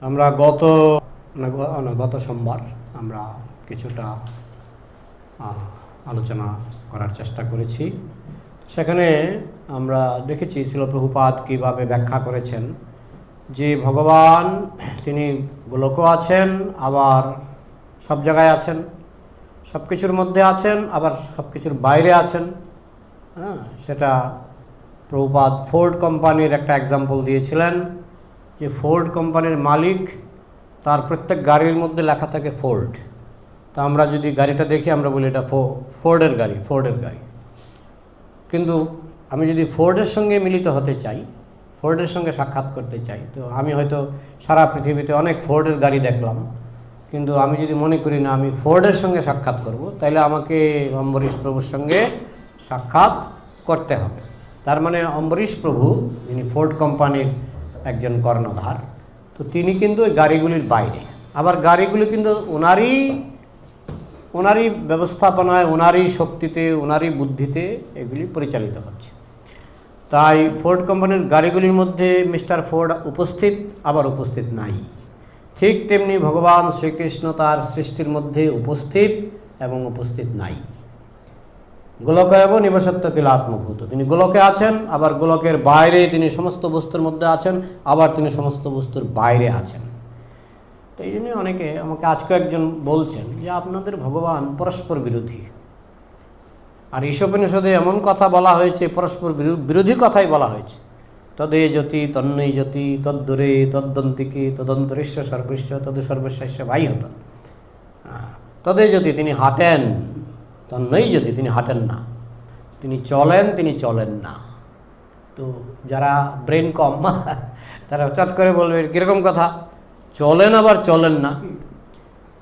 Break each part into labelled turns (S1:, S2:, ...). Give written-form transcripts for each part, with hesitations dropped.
S1: আমরা গত সোমবার আমরা কিছুটা আলোচনা করার চেষ্টা করেছি। সেখানে আমরা দেখেছি শ্রীল প্রভুপাদ কীভাবে ব্যাখ্যা করেছেন যে ভগবান তিনি গোলকও আছেন, আবার সব জায়গায় আছেন, সব কিছুর মধ্যে আছেন, আবার সব কিছুর বাইরে আছেন। সেটা প্রভুপাদ ফোর্ড কোম্পানির একটা এক্সাম্পল দিয়েছিলেন যে ফোর্ড কোম্পানির মালিক, তার প্রত্যেক গাড়ির মধ্যে লেখা থাকে ফোর্ড। তা আমরা যদি গাড়িটা দেখি আমরা বলি এটা ফোর্ডের গাড়ি। কিন্তু আমি যদি ফোর্ডের সঙ্গে মিলিত হতে চাই, ফোর্ডের সঙ্গে সাক্ষাৎ করতে চাই, তো আমি হয়তো সারা পৃথিবীতে অনেক ফোর্ডের গাড়ি দেখলাম, কিন্তু আমি যদি মনে করি না আমি ফোর্ডের সঙ্গে সাক্ষাৎ করব, তাহলে আমাকে অম্বরীশ প্রভুর সঙ্গে সাক্ষাৎ করতে হবে। তার মানে অম্বরীশ প্রভু যিনি ফোর্ড কোম্পানির একজন কর্ণধার, তো তিনি কিন্তু ওই গাড়িগুলির বাইরে, আবার গাড়িগুলি কিন্তু ওনারই ব্যবস্থাপনায়, ওনারই শক্তিতে, ওনারই বুদ্ধিতে এগুলি পরিচালিত হচ্ছে। তাই ফোর্ড কোম্পানির গাড়িগুলির মধ্যে মিস্টার ফোর্ড উপস্থিত, আবার উপস্থিত নাই। ঠিক তেমনি ভগবান শ্রীকৃষ্ণ তার সৃষ্টির মধ্যে উপস্থিত এবং উপস্থিত নাই। গোলকয়ব নিবসত্ব কিল আত্মভূত, তিনি গোলকে আছেন, আবার গোলকের বাইরে তিনি সমস্ত বস্তুর মধ্যে আছেন, আবার তিনি সমস্ত বস্তুর বাইরে আছেন। তো এই জন্য অনেকে আমাকে আজকে একজন বলছেন যে আপনাদের ভগবান পরস্পর বিরোধী। আর ঈশোপনিষদে এমন কথা বলা হয়েছে, পরস্পর বিরোধী কথাই বলা হয়েছে। তদে জ্যোতি তন্নৈ জ্যোতি তদ্দূরে তদ্দন্তিকে তদন্তরিষ্য সর্বস্ব তদ সর্বস্ব ভাই হত। তদে জ্যোতি তিনি হাঁটেন, তন্নৈ জ্যোতি তিনি হাঁটেন না, তিনি চলেন না। তো যারা ব্রেন কম তারা হঠাৎ করে বলবে কীরকম কথা, চলেন আবার চলেন না,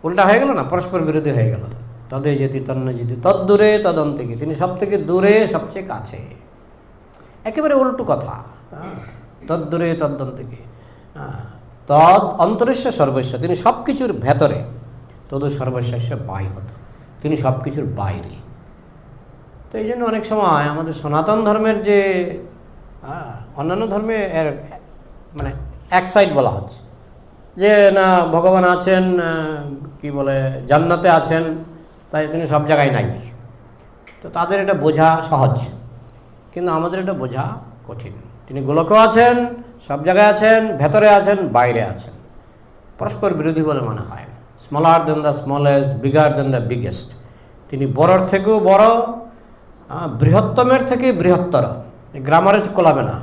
S1: উল্টা হয়ে গেল না, পরস্পর বিরোধী হয়ে গেল। তদে জ্যোতি তন্নৈ জ্যোতি তদ্দূরে তদন্তিকে, তিনি সব থেকে দূরে সবচেয়ে কাছে, একেবারে উল্টো কথা। তদ্দূরে তদ্দন্তিকে তদ অন্তরিষ্য সর্বস্ব, তিনি সব কিছুর ভেতরে, তদু সর্বস্ব বাহ্যত, তিনি সব কিছুর বাইরে। তো এই জন্য অনেক সময় আমাদের সনাতন ধর্মের যে অন্যান্য ধর্মে এর মানে এক সাইড বলা হচ্ছে যে না ভগবান আছেন, কি বলে জান্নাতে আছেন, তাই তিনি সব জায়গায় নাই। তো তাদের এটা বোঝা সহজ, কিন্তু আমাদের এটা বোঝা কঠিন। তিনি গোলকেও আছেন, সব জায়গায় আছেন, ভেতরে আছেন, বাইরে আছেন, পরস্পর বিরোধী বলে মনে হয়। Smaller then the smallest, bigger then the biggest, তিনি বড়র থেকেও বড়, বৃহত্তমের থেকে বৃহত্তর। গ্রামারে কোলাবে না,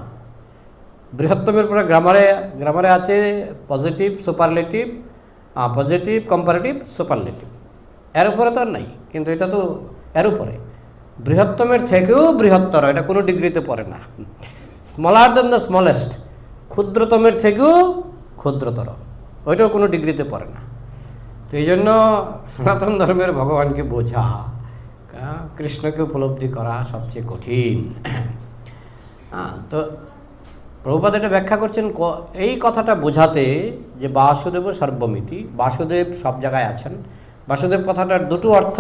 S1: বৃহত্তমের পরে গ্রামারে আছে positive superlative, positive comparative superlative, এর উপরে তো আর নাই, কিন্তু এটা তো এর উপরে। বৃহত্তমের থেকেও বৃহত্তর, এটা কোনো ডিগ্রিতে পড়ে না। স্মলার দেন দ্য স্মলেস্ট, ক্ষুদ্রতমের থেকেও ক্ষুদ্রতর, ওইটাও কোনো ডিগ্রিতে পড়ে না। তো এই জন্য সনাতন ধর্মের ভগবানকে বোঝা, কৃষ্ণকে উপলব্ধি করা সবচেয়ে কঠিন। তো প্রভুপাদ এটা ব্যাখ্যা করছেন এই কথাটা বোঝাতে যে বাসুদেব সর্বমিতি, বাসুদেব সব জায়গায় আছেন। বাসুদেব কথাটার দুটো অর্থ,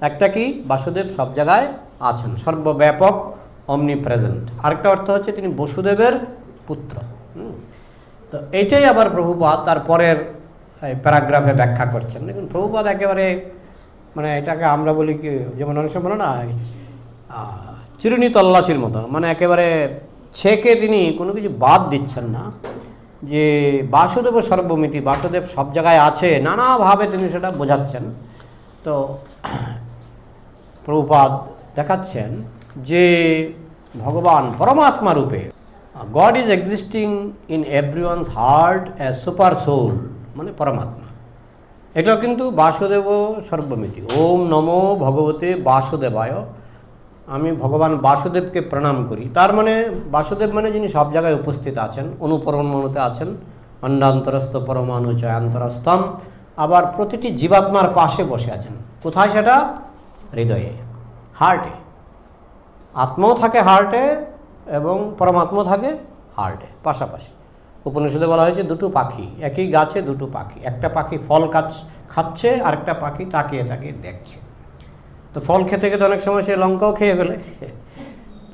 S1: একটা কি বাসুদেব সব জায়গায় আছেন, সর্বব্যাপক, অমনি প্রেজেন্ট। আরেকটা অর্থ হচ্ছে তিনি বসুদেবের পুত্র। তো এইটাই আবার প্রভুপাদ তার পরের প্যারাগ্রাফে ব্যাখ্যা করছেন। দেখুন প্রভুপাদ একেবারে মানে এটাকে আমরা বলি কি, যেমন অনেক সময় বলো না চিরুনি তল্লাশির মতো, মানে একেবারে ছেকে তিনি কোনো কিছু বাদ দিচ্ছেন না, যে বাসুদেব সর্বমিতি, বাসুদেব সব জায়গায় আছে, নানাভাবে তিনি সেটা বোঝাচ্ছেন। তো প্রভুপাদ দেখাচ্ছেন যে ভগবান পরমাত্মা রূপে, God is existing in everyone's heart as super soul, মানে পরমাত্মা। এটা কিন্তু বাসুদেব সর্বমিতি। ওম নমো ভগবতে বাসুদেবায়, আমি ভগবান বাসুদেবকে প্রণাম করি। তার মানে বাসুদেব মানে যিনি সব জায়গায় উপস্থিত আছেন, অনুপরমাণুতে আছেন, অন্ডান্তরস্থ পরমাণু চয়ান্তরস্থম, আবার প্রতিটি জীবাত্মার পাশে বসে আছেন। কোথায় সেটা? হৃদয়ে, হার্টে। আত্মাও থাকে হার্টে এবং পরমাত্মা থাকে হার্টে, পাশাপাশি। উপনিষদে বলা হয়েছে দুটো পাখি, একই গাছে দুটো পাখি, একটা পাখি ফল খাচ্ছে, আরেকটা পাখি তাকিয়ে তাকিয়ে দেখছে। তো ফল খেতে খেতে অনেক সময় সে লঙ্কাও খেয়ে ফেলে,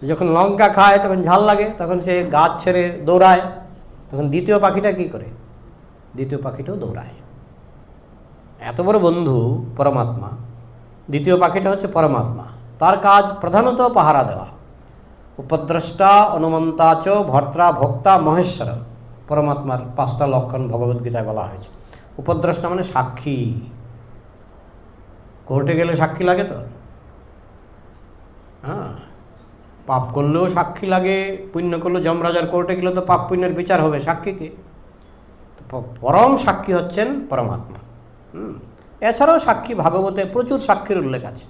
S1: যখন লঙ্কা খায় তখন ঝাল লাগে, তখন সে গাছ ছেড়ে দৌড়ায়, তখন দ্বিতীয় পাখিটা কী করে? দ্বিতীয় পাখিটাও দৌড়ায়। এত বড় বন্ধু পরমাত্মা, দ্বিতীয় পাখিটা হচ্ছে পরমাত্মা, তার কাজ প্রধানত পাহারা দেওয়া। উপদ্রষ্টা অনুমন্তা চ ভর্তা ভোক্তা মহেশ্বর, পরমাত্মার 5টা লক্ষণ ভগবদ্গীতায় বলা হয়েছে। উপদ্রষ্টা মানে সাক্ষী। কোর্টে গেলে সাক্ষী লাগে তো, হ্যাঁ, পাপ করলেও সাক্ষী লাগে, পুণ্য করলেও যমরাজার কোর্টে গেলে তো পাপ পুণ্যের বিচার হবে, সাক্ষীকে পরম সাক্ষী হচ্ছেন পরমাত্মা। এছাড়াও সাক্ষী ভাগবতে প্রচুর সাক্ষীর উল্লেখ আছে।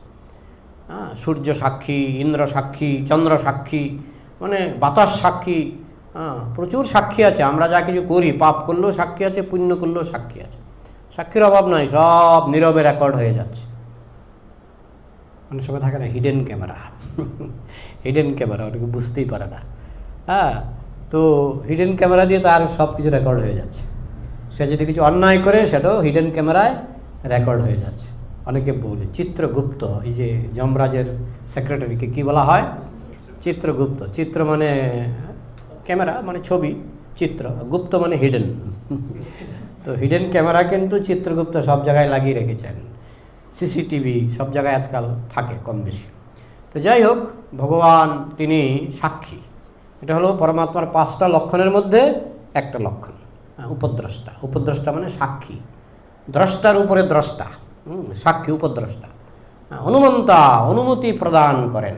S1: হ্যাঁ, সূর্য সাক্ষী, ইন্দ্র সাক্ষী, চন্দ্র সাক্ষী, মানে বাতাস সাক্ষী, হ্যাঁ, প্রচুর সাক্ষী আছে। আমরা যা কিছু করি, পাপ করলেও সাক্ষী আছে, পুণ্য করলেও সাক্ষী আছে। সাক্ষীর অভাব নাই, সব নীরবে রেকর্ড হয়ে যাচ্ছে। অনেক সময় থাকে না হিডেন ক্যামেরা, হিডেন ক্যামেরা অনেকে বুঝতেই পারে না। হ্যাঁ, তো হিডেন ক্যামেরা দিয়ে তার সব কিছু রেকর্ড হয়ে যাচ্ছে। সে যদি কিছু অন্যায় করে সেটাও হিডেন ক্যামেরায় রেকর্ড হয়ে যাচ্ছে। অনেকে বলে চিত্রগুপ্ত, এই যে যমরাজের সেক্রেটারিকে কি বলা হয়? চিত্রগুপ্ত। চিত্র মানে ক্যামেরা, মানে ছবি, চিত্র, গুপ্ত মানে হিডেন। তো হিডেন ক্যামেরা কিন্তু চিত্রগুপ্ত সব জায়গায় লাগিয়ে রেখেছেন। সিসিটিভি সব জায়গায় আজকাল থাকে কম বেশি। তো যাই হোক, ভগবান তিনি সাক্ষী। এটা হলো পরমাত্মার 5টা লক্ষণের মধ্যে একটা লক্ষণ, উপদ্রষ্টা। উপদ্রষ্টা মানে সাক্ষী, দ্রষ্টার উপরে দ্রষ্টা, সাক্ষী উপদ্রষ্টা। অনুমন্তা, অনুমতি প্রদান করেন।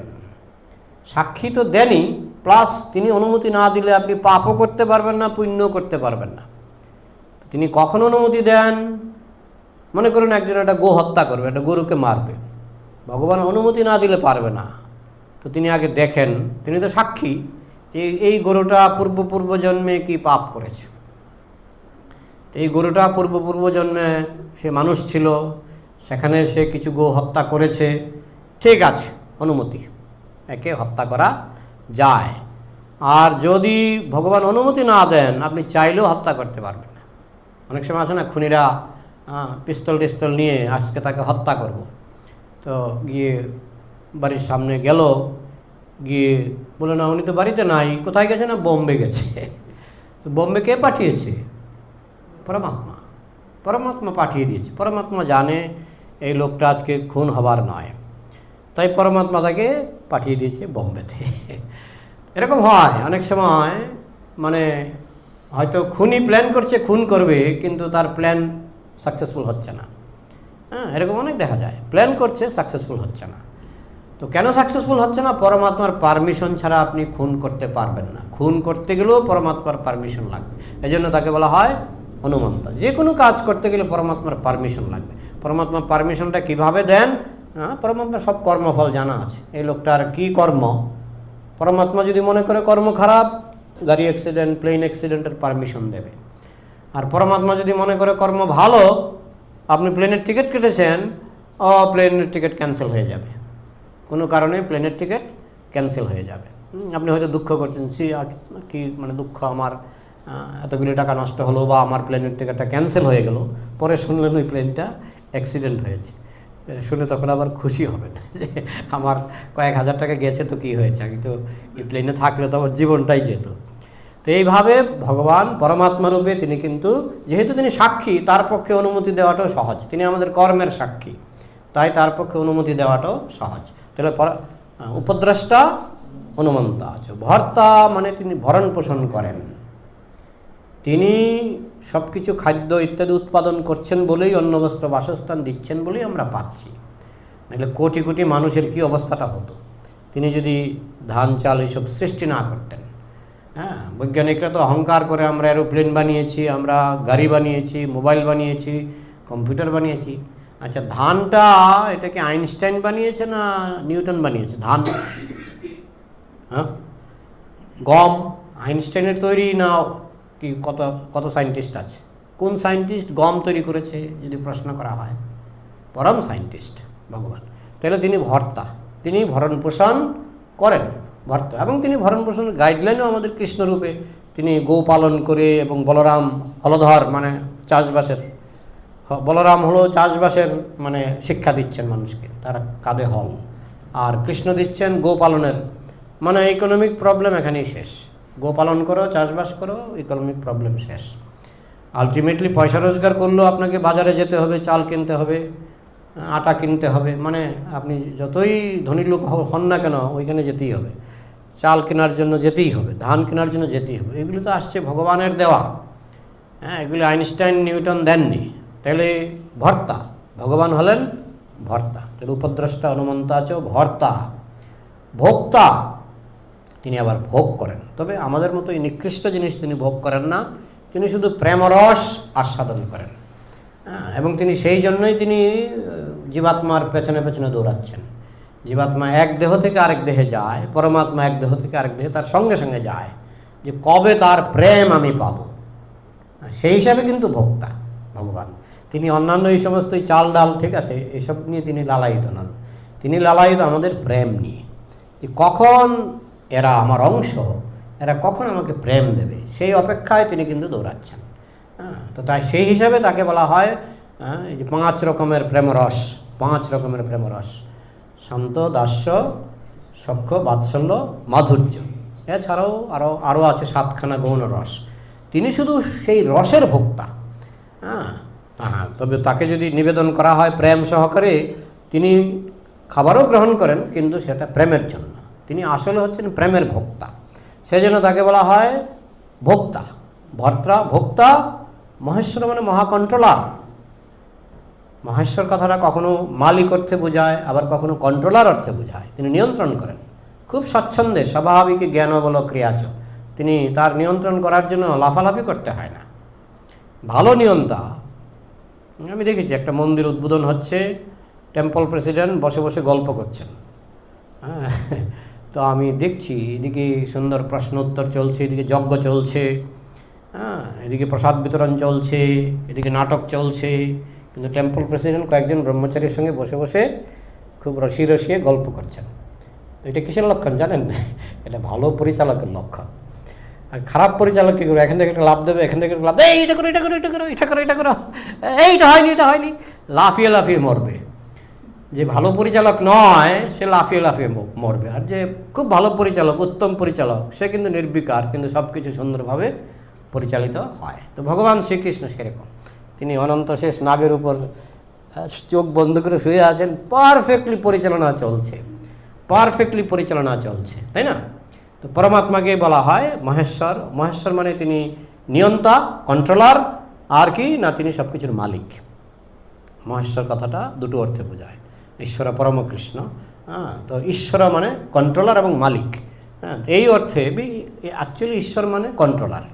S1: সাক্ষী তো দেনই, প্লাস তিনি অনুমতি না দিলে আপনি পাপও করতে পারবেন না, পুণ্য করতে পারবেন না। তো তিনি কখন অনুমতি দেন? মনে করুন একজন একটা গো হত্যা করবে, একটা গরুকে মারবে, ভগবান অনুমতি না দিলে পারবে না। তো তিনি আগে দেখেন, তিনি তো সাক্ষী, যে এই গরুটা পূর্ব জন্মে কি পাপ করেছে। এই গরুটা পূর্ব জন্মে সে মানুষ ছিল, সেখানে সে কিছু গো হত্যা করেছে, ঠিক আছে, অনুমতি, একে হত্যা করা যায়। আর যদি ভগবান অনুমতি না দেন, আপনি চাইলেও হত্যা করতে পারবেন না। অনেক সময় আছে না, খুনিরা পিস্তল টিস্তল নিয়ে আজকে তাকে হত্যা করব, তো গিয়ে বাড়ির সামনে গেল, গিয়ে বলে না উনি তো বাড়িতে নাই, কোথায় গেছে? না বোম্বে গেছে। তো বোম্বে কে পাঠিয়েছে? পরমাত্মা। পরমাত্মা পাঠিয়ে দিয়েছে। পরমাত্মা জানে এই লোকটা আজকে খুন হবার নয়, তাই পরমাত্মা তাকে পাঠিয়ে দিয়েছে বোম্বেতে। এরকম হয় অনেক সময়, মানে হয়তো খুনি প্ল্যান করছে, খুন করবে, কিন্তু তার প্ল্যান সাকসেসফুল হচ্ছে না। হ্যাঁ, এরকম অনেক দেখা যায়, প্ল্যান করছে, সাকসেসফুল হচ্ছে না। তো কেন সাকসেসফুল হচ্ছে না? পরমাত্মার পারমিশন ছাড়া আপনি খুন করতে পারবেন না। খুন করতে গেলেও পরমাত্মার পারমিশন লাগবে, এই জন্য তাকে বলা হয় অনুমন্ত। যে কোনো কাজ করতে গেলে পরমাত্মার পারমিশন লাগবে। পরমাত্মার পারমিশনটা কিভাবে দেন? পরমাত্মার সব কর্মফল জানা আছে, এই লোকটার কি কর্ম। পরমাত্মা যদি মনে করে কর্ম খারাপ, গাড়ি অ্যাক্সিডেন্ট, প্লেন অ্যাক্সিডেন্টের পারমিশন দেবে। আর পরমাত্মা যদি মনে করে কর্ম ভালো, আপনি প্লেনের টিকিট কেটেছেন, প্লেনের টিকিট ক্যান্সেল হয়ে যাবে, কোনো কারণে প্লেনের টিকিট ক্যান্সেল হয়ে যাবে। আপনি হয়তো দুঃখ করছেন, কি মানে দুঃখ, আমার এতগুলি টাকা নষ্ট হলো, বা আমার প্লেনের টিকিটটা ক্যান্সেল হয়ে গেল। পরে শুনলেন ওই প্লেনটা অ্যাক্সিডেন্ট হয়েছে, শুনে তখন আবার খুশি হবেন যে আমার কয়েক হাজার টাকা গেছে, তো কী হয়েছে, আমি তো এই প্লেনে থাকলে তো আমার জীবনটাই যেত। তো এইভাবে ভগবান পরমাত্মা রূপে তিনি কিন্তু, যেহেতু তিনি সাক্ষী, তার পক্ষে অনুমতি দেওয়াটাও সহজ। তিনি আমাদের কর্মের সাক্ষী, তাই তার পক্ষে অনুমতি দেওয়াটাও সহজ। তাহলে উপদ্রষ্টা অনুমন্তা আছে। ভর্তা মানে তিনি ভরণ পোষণ করেন, তিনি সব কিছু খাদ্য ইত্যাদি উৎপাদন করছেন বলেই, অন্ন বস্ত্র বাসস্থান দিচ্ছেন বলেই আমরা পাচ্ছি। নাহলে কোটি কোটি মানুষের কি অবস্থাটা হতো তিনি যদি ধান চাল এইসব সৃষ্টি না করতেন। হ্যাঁ, বৈজ্ঞানিকরা তো অহংকার করে আমরা এরোপ্লেন বানিয়েছি, আমরা গাড়ি বানিয়েছি, মোবাইল বানিয়েছি, কম্পিউটার বানিয়েছি। আচ্ছা, ধানটা এটাকে আইনস্টাইন বানিয়েছে না নিউটন বানিয়েছে? ধান, হ্যাঁ, গম আইনস্টাইনের তৈরি না কি? কত কত সায়েন্টিস্ট আছে, কোন সায়েন্টিস্ট গম তৈরি করেছে যদি প্রশ্ন করা হয়? পরম সায়েন্টিস্ট ভগবান। তাহলে তিনি ভর্তা, তিনি ভরণ পোষণ করেন, ভর্তা। এবং তিনি ভরণ পোষণের গাইডলাইনও আমাদের কৃষ্ণরূপে, তিনি গো পালন করে, এবং বলরাম হলধর মানে চাষবাসের, বলরাম হলো চাষবাসের মানে শিক্ষা দিচ্ছেন মানুষকে, তার কাঁধে হল। আর কৃষ্ণ দিচ্ছেন গো পালনের, মানে ইকোনমিক প্রবলেম এখানেই শেষ। গো পালন করো, চাষবাস করো, ইকোনমিক প্রবলেম শেষ। আলটিমেটলি পয়সা রোজগার করলেও আপনাকে বাজারে যেতে হবে, চাল কিনতে হবে, আটা কিনতে হবে, মানে আপনি যতই ধনী লোক হন না কেন ওইখানে যেতেই হবে, চাল কেনার জন্য যেতেই হবে, ধান কেনার জন্য যেতেই হবে। এগুলো তো আসছে ভগবানের দেওয়া, হ্যাঁ, এগুলি আইনস্টাইন নিউটন দেননি। তাহলে ভর্তা, ভগবান হলেন ভর্তা, তাহলে উপদ্রষ্টা অনুমন্তাচ ভর্তা, ভোক্তা, তিনি আবার ভোগ করেন। তবে আমাদের মতো এই নিকৃষ্ট জিনিস তিনি ভোগ করেন না, তিনি শুধু প্রেমরস আস্বাদন করেন। হ্যাঁ, এবং তিনি সেই জন্যই তিনি জীবাত্মার পেছনে পেছনে দৌড়াচ্ছেন। জীবাত্মা এক দেহ থেকে আরেক দেহে যায়, পরমাত্মা এক দেহ থেকে আরেক দেহে তার সঙ্গে সঙ্গে যায়, যে কবে তার প্রেম আমি পাব। সেই হিসাবে কিন্তু ভোক্তা ভগবান। তিনি অন্যান্য এই সমস্ত চাল ডাল, ঠিক আছে, এসব নিয়ে তিনি লালায়িত নন। তিনি লালায়িত আমাদের প্রেম নিয়ে, যে কখন এরা আমার অংশ, এরা কখন আমাকে প্রেম দেবে, সেই অপেক্ষায় তিনি কিন্তু দৌড়াচ্ছেন। হ্যাঁ, তো তাই সেই হিসাবে তাকে বলা হয় এই যে 5 রকমের প্রেমরস, 5 রকমের প্রেমরস, শান্ত, দাস্য, সখ্য, বাৎসল্য, মাধুর্য। এছাড়াও আরও আছে 7খানা গৌণ রস। তিনি শুধু সেই রসের ভোক্তা। হ্যাঁ হ্যাঁ, তবে তাকে যদি নিবেদন করা হয় প্রেম সহকারে, তিনি খাবারও গ্রহণ করেন, কিন্তু সেটা প্রেমের জন্য। তিনি আসলে হচ্ছেন প্রেমের ভোক্তা, সেই জন্য তাকে বলা হয় ভোক্তা, ভর্তা, ভোক্তা। মহেশ্বর মানে মহাকন্ট্রোলার। মহেশ্বর কথাটা কখনো মালিক অর্থে বোঝায়, আবার কখনো কন্ট্রোলার অর্থে বোঝায়। তিনি নিয়ন্ত্রণ করেন খুব স্বচ্ছন্দে, স্বাভাবিক জ্ঞান বল ক্রিয়াচ। তিনি তার নিয়ন্ত্রণ করার জন্য লাফালাফি করতে হয় না, ভালো নিয়ন্তা। আমি দেখেছি একটা মন্দির উদ্বোধন হচ্ছে, টেম্পল প্রেসিডেন্ট বসে বসে গল্প করছেন। হ্যাঁ, তো আমি দেখছি এদিকে সুন্দর প্রশ্ন উত্তর চলছে, এদিকে যজ্ঞ চলছে, হ্যাঁ, এদিকে প্রসাদ বিতরণ চলছে, এদিকে নাটক চলছে, কিন্তু টেম্পল প্রেসিডেন্ট কয়েকজন ব্রহ্মচারীর সঙ্গে বসে বসে খুব রসিয়ে রসিয়ে গল্প করছেন। এটা কিসের লক্ষণ জানেন? এটা ভালো পরিচালকের লক্ষণ। আর খারাপ পরিচালক কী করবে? এখান থেকে একটা লাভ দেবে, এখান থেকে একটা লাভ, এইটা করো, এটা করো, এটা করো, এটা করো, এটা করো, এইটা হয়নি, এটা হয়নি, লাফিয়ে লাফিয়ে মরবে। যে ভালো পরিচালক নয় সে লাফিয়ে লাফিয়ে মরবে, আর যে খুব ভালো পরিচালক, উত্তম পরিচালক, সে কিন্তু নির্বিকার, কিন্তু সব কিছু সুন্দরভাবে পরিচালিত হয়। তো ভগবান শ্রীকৃষ্ণ সেরকম, তিনি অনন্ত শেষ নাগের উপর চোখ বন্ধ করে শুয়ে আছেন, পারফেক্টলি পরিচালনা চলছে, পারফেক্টলি পরিচালনা চলছে, তাই না? তো পরমাত্মাকে বলা হয় মহেশ্বর। মহেশ্বর মানে তিনি নিয়ন্তা, কন্ট্রোলার, আর কি না, তিনি সব কিছুর মালিক। মহেশ্বর কথাটা দুটো অর্থে বোঝায়, ঈশ্বর পরম কৃষ্ণ। হ্যাঁ, তো ঈশ্বর মানে কন্ট্রোলার এবং মালিক। হ্যাঁ, এই অর্থে অ্যাকচুয়ালি ঈশ্বর মানে কন্ট্রোলার।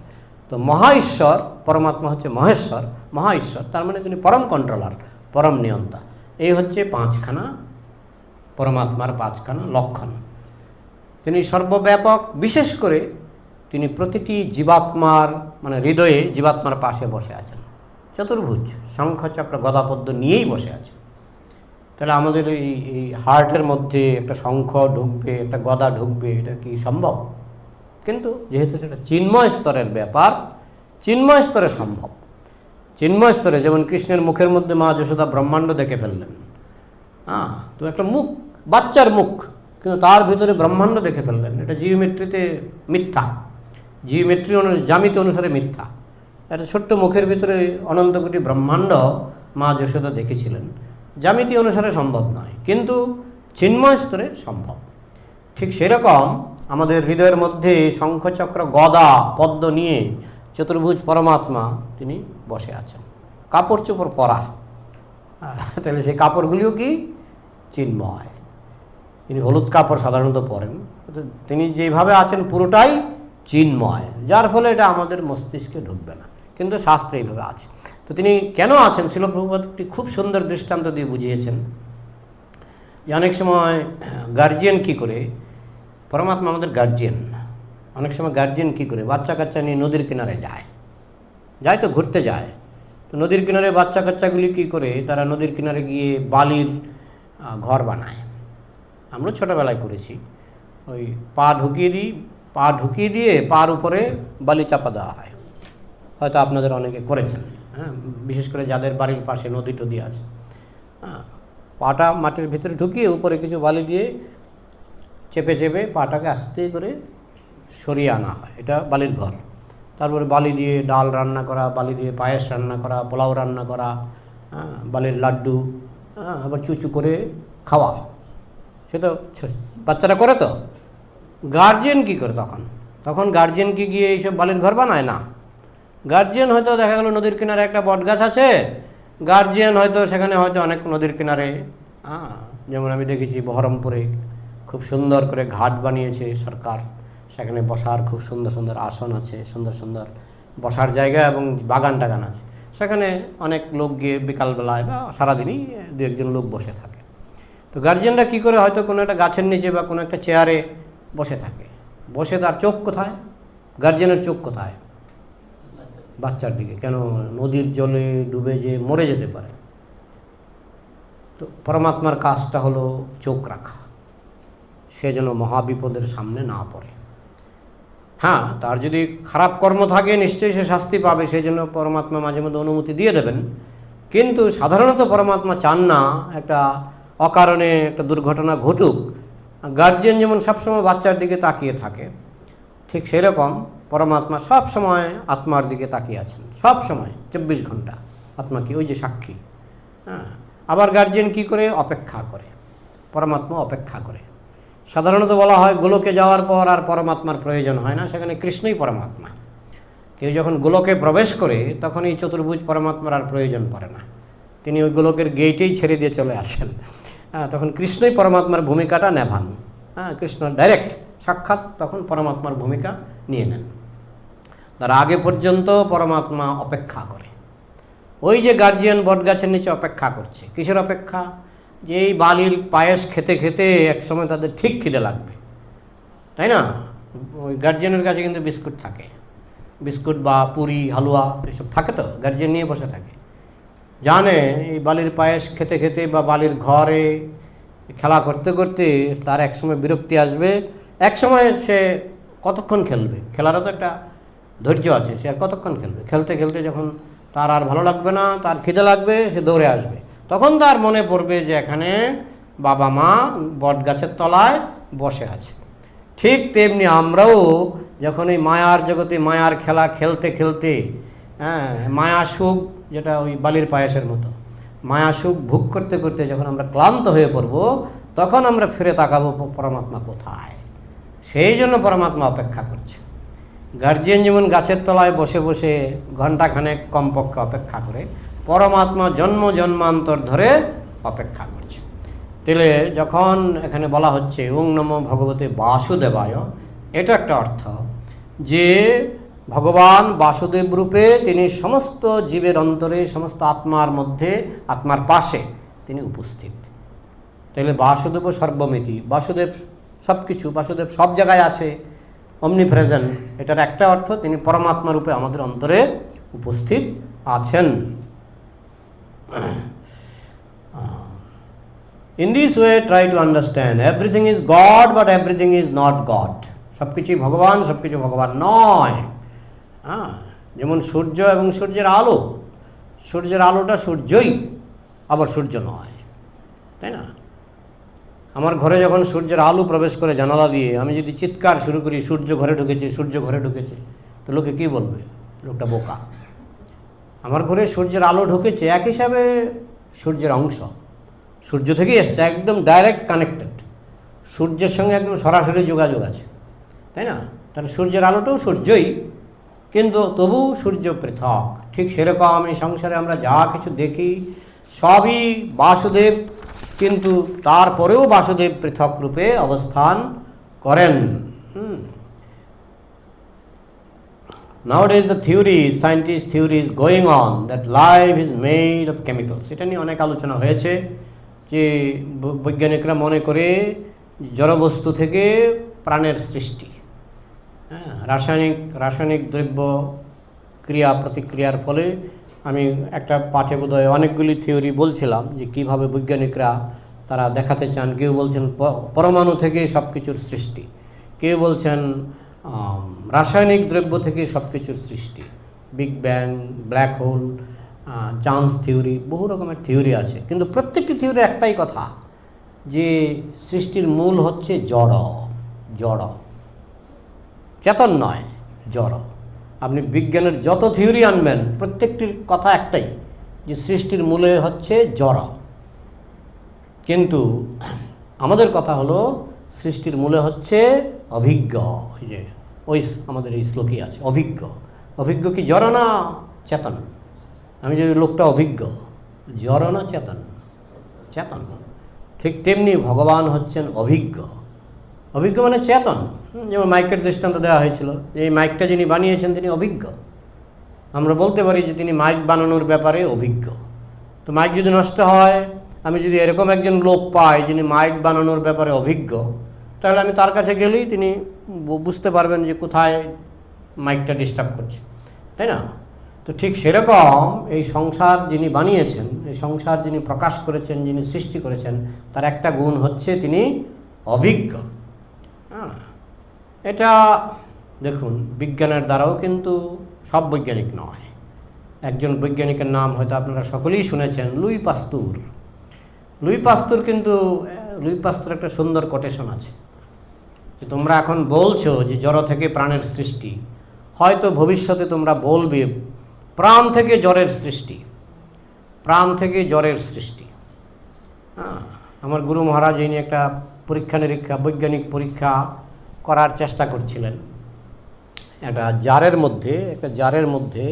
S1: তো মহা ঈশ্বর, পরমাত্মা হচ্ছে মহেশ্বর, মহা ঈশ্বর, তার মানে তিনি পরম কন্ট্রোলার, পরম নিয়ন্তা। এই হচ্ছে 5খানা পরমাত্মার 5খানা লক্ষণ। তিনি সর্বব্যাপক, বিশেষ করে তিনি প্রতিটি জীবাত্মার মানে হৃদয়ে, জীবাত্মার পাশে বসে আছেন। চতুর্ভুজ, শঙ্খ চক্র গদা পদ্ম নিয়েই বসে আছেন। তাহলে আমাদের এই হার্টের মধ্যে একটা শঙ্খ ঢুকবে, একটা গদা ঢুকবে, এটা কি সম্ভব? কিন্তু যেহেতু সেটা চিন্ময় স্তরের ব্যাপার, চিন্ময় স্তরে সম্ভব। চিন্ময় স্তরে যেমন কৃষ্ণের মুখের মধ্যে মা যশোদা ব্রহ্মাণ্ড দেখে ফেললেন। হ্যাঁ, তো একটা মুখ, বাচ্চার মুখ, কিন্তু তার ভিতরে ব্রহ্মাণ্ড দেখে ফেললেন। এটা জিওমেট্রিতে মিথ্যা, জিওমেট্রি জ্যামিতি অনুসারে মিথ্যা। একটা ছোট্ট মুখের ভিতরে অনন্ত কোটি ব্রহ্মাণ্ড মা যশোদা দেখেছিলেন, জ্যামিতি অনুসারে সম্ভব নয়, কিন্তু চিন্ময় স্তরে সম্ভব। ঠিক সেরকম আমাদের হৃদয়ের মধ্যে শঙ্খচক্র গদা পদ্ম নিয়ে চতুর্ভুজ পরমাত্মা তিনি বসে আছেন, কাপড় চোপড় পরা। তাহলে সেই কাপড়গুলিও কি চিন্ময়। তিনি হলুদ কাপড় সাধারণত পরেন, তিনি যেভাবে আছেন পুরোটাই চিন্ময়, যার ফলে এটা আমাদের মস্তিষ্কে ঢুকবে না, কিন্তু শাস্ত্রে এইভাবে আছে। তো তিনি কেন আছেন, শিল প্রভুপাদ একটি খুব সুন্দর দৃষ্টান্ত দিয়ে বুঝিয়েছেন যে অনেক সময় গার্জিয়ান কি করে, পরমাত্মা আমাদের গার্জিয়ান, অনেক সময় গার্জিয়ান কি করে বাচ্চা কাচ্চা নিয়ে নদীর কিনারে যায়, তো ঘুরতে যায়। তো নদীর কিনারে বাচ্চা কাচ্চাগুলি কি করে, তারা নদীর কিনারে গিয়ে বালির ঘর বানায়। আমরা ছোটোবেলায় করেছি, ওই পা ঢুকিয়ে দিয়ে পার উপরে বালি চাপা দেওয়া হয়, হয়তো আপনাদের অনেকে করেছেন। হ্যাঁ, বিশেষ করে যাদের বাড়ির পাশে নদী টদি আছে, হ্যাঁ, পাটা মাটির ভিতরে ঢুকিয়ে উপরে কিছু বালি দিয়ে চেপে চেপে পাটাকে আস্তে করে সরিয়ে আনা হয়, এটা বালির ঘর। তারপরে বালি দিয়ে ডাল রান্না করা, বালি দিয়ে পায়েস রান্না করা, পোলাও রান্না করা, বালির লাড্ডু, আবার চুচু করে খাওয়া। সে তো বাচ্চারা করে। তো গার্জিয়ান কী করে তখন গার্জিয়ান কি গিয়ে এইসব বালির ঘর বানায় না। গার্জিয়ান হয়তো দেখা গেল নদীর কিনারে একটা বট গাছ আছে, গার্জিয়ান হয়তো সেখানে হয়তো অনেক নদীর কিনারে, যেমন আমি দেখেছি বহরমপুরে খুব সুন্দর করে ঘাট বানিয়েছে সরকার, সেখানে বসার খুব সুন্দর সুন্দর আসন আছে, সুন্দর সুন্দর বসার জায়গা এবং বাগান টাগান আছে। সেখানে অনেক লোক গিয়ে বিকালবেলায় বা সারাদিনই দু একজন লোক বসে থাকে। তো গার্জিয়ানরা কী করে, হয়তো কোনো একটা গাছের নিচে বা কোনো একটা চেয়ারে বসে থাকে, বসে তার চোখ কোথায়, গার্জিয়ানের চোখ কোথায়? বাচ্চার দিকে। কেন? নদীর জলে ডুবে যে মরে যেতে পারে। তো পরমাত্মার কাজটা হলো চোখ রাখা, সে যেন মহাবিপদের সামনে না পড়ে। হ্যাঁ, তার যদি খারাপ কর্ম থাকে নিশ্চয়ই সে শাস্তি পাবে, সেই জন্য পরমাত্মা মাঝে মধ্যে অনুমতি দিয়ে দেবেন। কিন্তু সাধারণত পরমাত্মা চান না একটা অকারণে একটা দুর্ঘটনা ঘটুক। গার্জিয়ান যেমন সবসময় বাচ্চার দিকে তাকিয়ে থাকে, ঠিক সেরকম পরমাত্মা সব সময় আত্মার দিকে তাকিয়ে আছেন, সব সময় 24 ঘন্টা। আত্মা কি? ওই যে সাক্ষী। হ্যাঁ, আবার গার্জিয়ান কি করে? অপেক্ষা করে। পরমাত্মা অপেক্ষা করে। সাধারণত বলা হয় গোলকে যাওয়ার পর আর পরমাত্মার প্রয়োজন হয় না, সেখানে কৃষ্ণই পরমাত্মা। কেউ যখন গোলকে প্রবেশ করে তখন এই চতুর্ভুজ পরমাত্মার আর প্রয়োজন পড়ে না, তিনি ওই গোলকের গেটেই ছেড়ে দিয়ে চলে আসেন। তখন কৃষ্ণই পরমাত্মার ভূমিকাটা নেভান। কৃষ্ণ ডাইরেক্ট সাক্ষাৎ তখন পরমাত্মার ভূমিকা নিয়ে নেন। তার আগে পর্যন্ত পরমাত্মা অপেক্ষা করে। ওই যে গার্জিয়ান বটগাছের নিচে অপেক্ষা করছে, কিসের অপেক্ষা? যে এই বালির পায়েস খেতে খেতে একসময় তাদের ঠিক খিদে লাগবে, তাই না? ওই গার্জিয়ানের কাছে কিন্তু বিস্কুট থাকে, বিস্কুট বা পুরি হালুয়া এসব থাকে। তো গার্জিয়ান নিয়ে বসে থাকে, জানে এই বালির পায়েস খেতে খেতে বা বালির ঘরে খেলা করতে করতে তার একসময় বিরক্তি আসবে। একসময় সে কতক্ষণ খেলবে? খেলারও তো একটা ধৈর্য আছে, সে আর কতক্ষণ খেলবে? খেলতে খেলতে যখন তার আর ভালো লাগবে না, তার খিদে লাগবে, সে দৌড়ে আসবে। তখন তার মনে পড়বে যে এখানে বাবা মা বট গাছের তলায় বসে আছে। ঠিক তেমনি আমরাও যখন এই মায়ার জগতে মায়ার খেলা খেলতে খেলতে, মায়া সুখ, যেটা ওই বালির পায়েসের মতো, মায়া সুখ ভোগ করতে করতে যখন আমরা ক্লান্ত হয়ে পড়ব, তখন আমরা ফিরে তাকাবো পরমাত্মা কোথায়। সেই জন্য পরমাত্মা অপেক্ষা করছে। গার্জিয়ান যেমন গাছের তলায় বসে বসে ঘণ্টাখানেক কমপক্ষে অপেক্ষা করে, পরমাত্মা জন্ম জন্মান্তর ধরে অপেক্ষা করছে। তাহলে যখন এখানে বলা হচ্ছে ওং নমো ভগবতে বাসুদেবায়, এটা একটা অর্থ যে ভগবান বাসুদেব রূপে তিনি সমস্ত জীবের অন্তরে, সমস্ত আত্মার মধ্যে, আত্মার পাশে তিনি উপস্থিত। তাহলে বাসুদেব সর্বমিতি, বাসুদেব সব কিছু, বাসুদেব সব জায়গায় আছে, অমনি প্রেজেন্ট। এটার একটা অর্থ তিনি পরমাত্মা রূপে আমাদের অন্তরে উপস্থিত আছেন। In this way try to understand everything is God but everything is not God. সব কিছুই ভগবান, সব কিছু ভগবান নয়। যেমন সূর্য এবং সূর্যের আলো, সূর্যের আলোটা সূর্যই, আবার সূর্য নয়, তাই না? আমার ঘরে যখন সূর্যের আলো প্রবেশ করে জানালা দিয়ে, আমি যদি চিৎকার শুরু করি সূর্য ঘরে ঢুকেছে, সূর্য ঘরে ঢুকেছে, তো লোকে কী বলবে? লোকটা বোকা। আমার ঘরে সূর্যের আলো ঢুকেছে, এক হিসাবে সূর্যের অংশ, সূর্য থেকেই এসছে, একদম ডাইরেক্ট কানেক্টেড, সূর্যের সঙ্গে একদম সরাসরি যোগাযোগ আছে, তাই না? তাহলে সূর্যের আলোটাও সূর্যই, কিন্তু তবু সূর্য পৃথক। ঠিক সেরকম এই সংসারে আমরা যা কিছু দেখি সবই বাসুদেব, কিন্তু তারপরেও বাসুদেব পৃথক রূপে অবস্থান করেন। Nowadays the theory, scientist theory is going on that life is made of chemicals. এটা নিয়ে অনেক আলোচনা হয়েছে যে বৈজ্ঞানিকরা মনে করে জড়বস্তু থেকে প্রাণের সৃষ্টি। রাসায়নিক দ্রব্য ক্রিয়া প্রতিক্রিয়ার ফলে, আমি একটা পাঠে বোধহয় অনেকগুলি থিওরি বলছিলাম যে কিভাবে বৈজ্ঞানিকরা তারা দেখাতে চান। কেউ বলছেন পরমাণু থেকে সব কিছুর সৃষ্টি, কেউ বলছেন রাসায়নিক দ্রব্য থেকে সব কিছুর সৃষ্টি, big bang, black hole, chance theory, বহু রকমের থিওরি আছে। কিন্তু প্রত্যেকটি থিওরি একটাই কথা, যে সৃষ্টির মূল হচ্ছে জড়, জড়, চেতন নয়, জড়। আপনি বিজ্ঞানের যত থিওরি আনবেন প্রত্যেকটির কথা একটাই, যে সৃষ্টির মূলে হচ্ছে জড়। কিন্তু আমাদের কথা হলো সৃষ্টির মূলে হচ্ছে অভিজ্ঞ। এই যে ওই আমাদের এই শ্লোকে আছে অভিজ্ঞ। অভিজ্ঞ কি জড় না চেতন? আমি যদি লোকটা অভিজ্ঞ, জড় না চেতন? চেতন। ঠিক তেমনি ভগবান হচ্ছেন অভিজ্ঞ। অভিজ্ঞ মানে চেতন। যেমন মাইকের দৃষ্টান্ত দেওয়া হয়েছিল, যে এই মাইকটা যিনি বানিয়েছেন তিনি অভিজ্ঞ। আমরা বলতে পারি যে তিনি মাইক বানানোর ব্যাপারে অভিজ্ঞ। তো মাইক যদি নষ্ট হয়, আমি যদি এরকম একজন লোক পাই যিনি মাইক বানানোর ব্যাপারে অভিজ্ঞ, তাহলে আমি তার কাছে গেলেই তিনি বুঝতে পারবেন যে কোথায় মাইকটা ডিস্টার্ব করছে, তাই না? তো ঠিক সেরকম এই সংসার যিনি বানিয়েছেন, এই সংসার যিনি প্রকাশ করেছেন, যিনি সৃষ্টি করেছেন, তার একটা গুণ হচ্ছে তিনি অভিজ্ঞ। হ্যাঁ, এটা দেখুন বিজ্ঞানের দ্বারাও কিন্তু সব বৈজ্ঞানিক নয়। একজন বৈজ্ঞানিকের নাম হয়তো আপনারা সকলেই শুনেছেন, লুই পাস্তুর। লুই পাস্তুর কিন্তু লুই পাস্তুর একটা সুন্দর কোটেশন আছে, যে তোমরা এখন বলছো যে জড় থেকে প্রাণের সৃষ্টি, হয়তো ভবিষ্যতে তোমরা বলবে প্রাণ থেকে জড়ের সৃষ্টি, প্রাণ থেকে জড়ের সৃষ্টি। হ্যাঁ, আমার গুরু মহারাজ এই নিয়ে একটা পরীক্ষা নিরীক্ষা, বৈজ্ঞানিক পরীক্ষা করার চেষ্টা করছিলেন। একটা জারের মধ্যে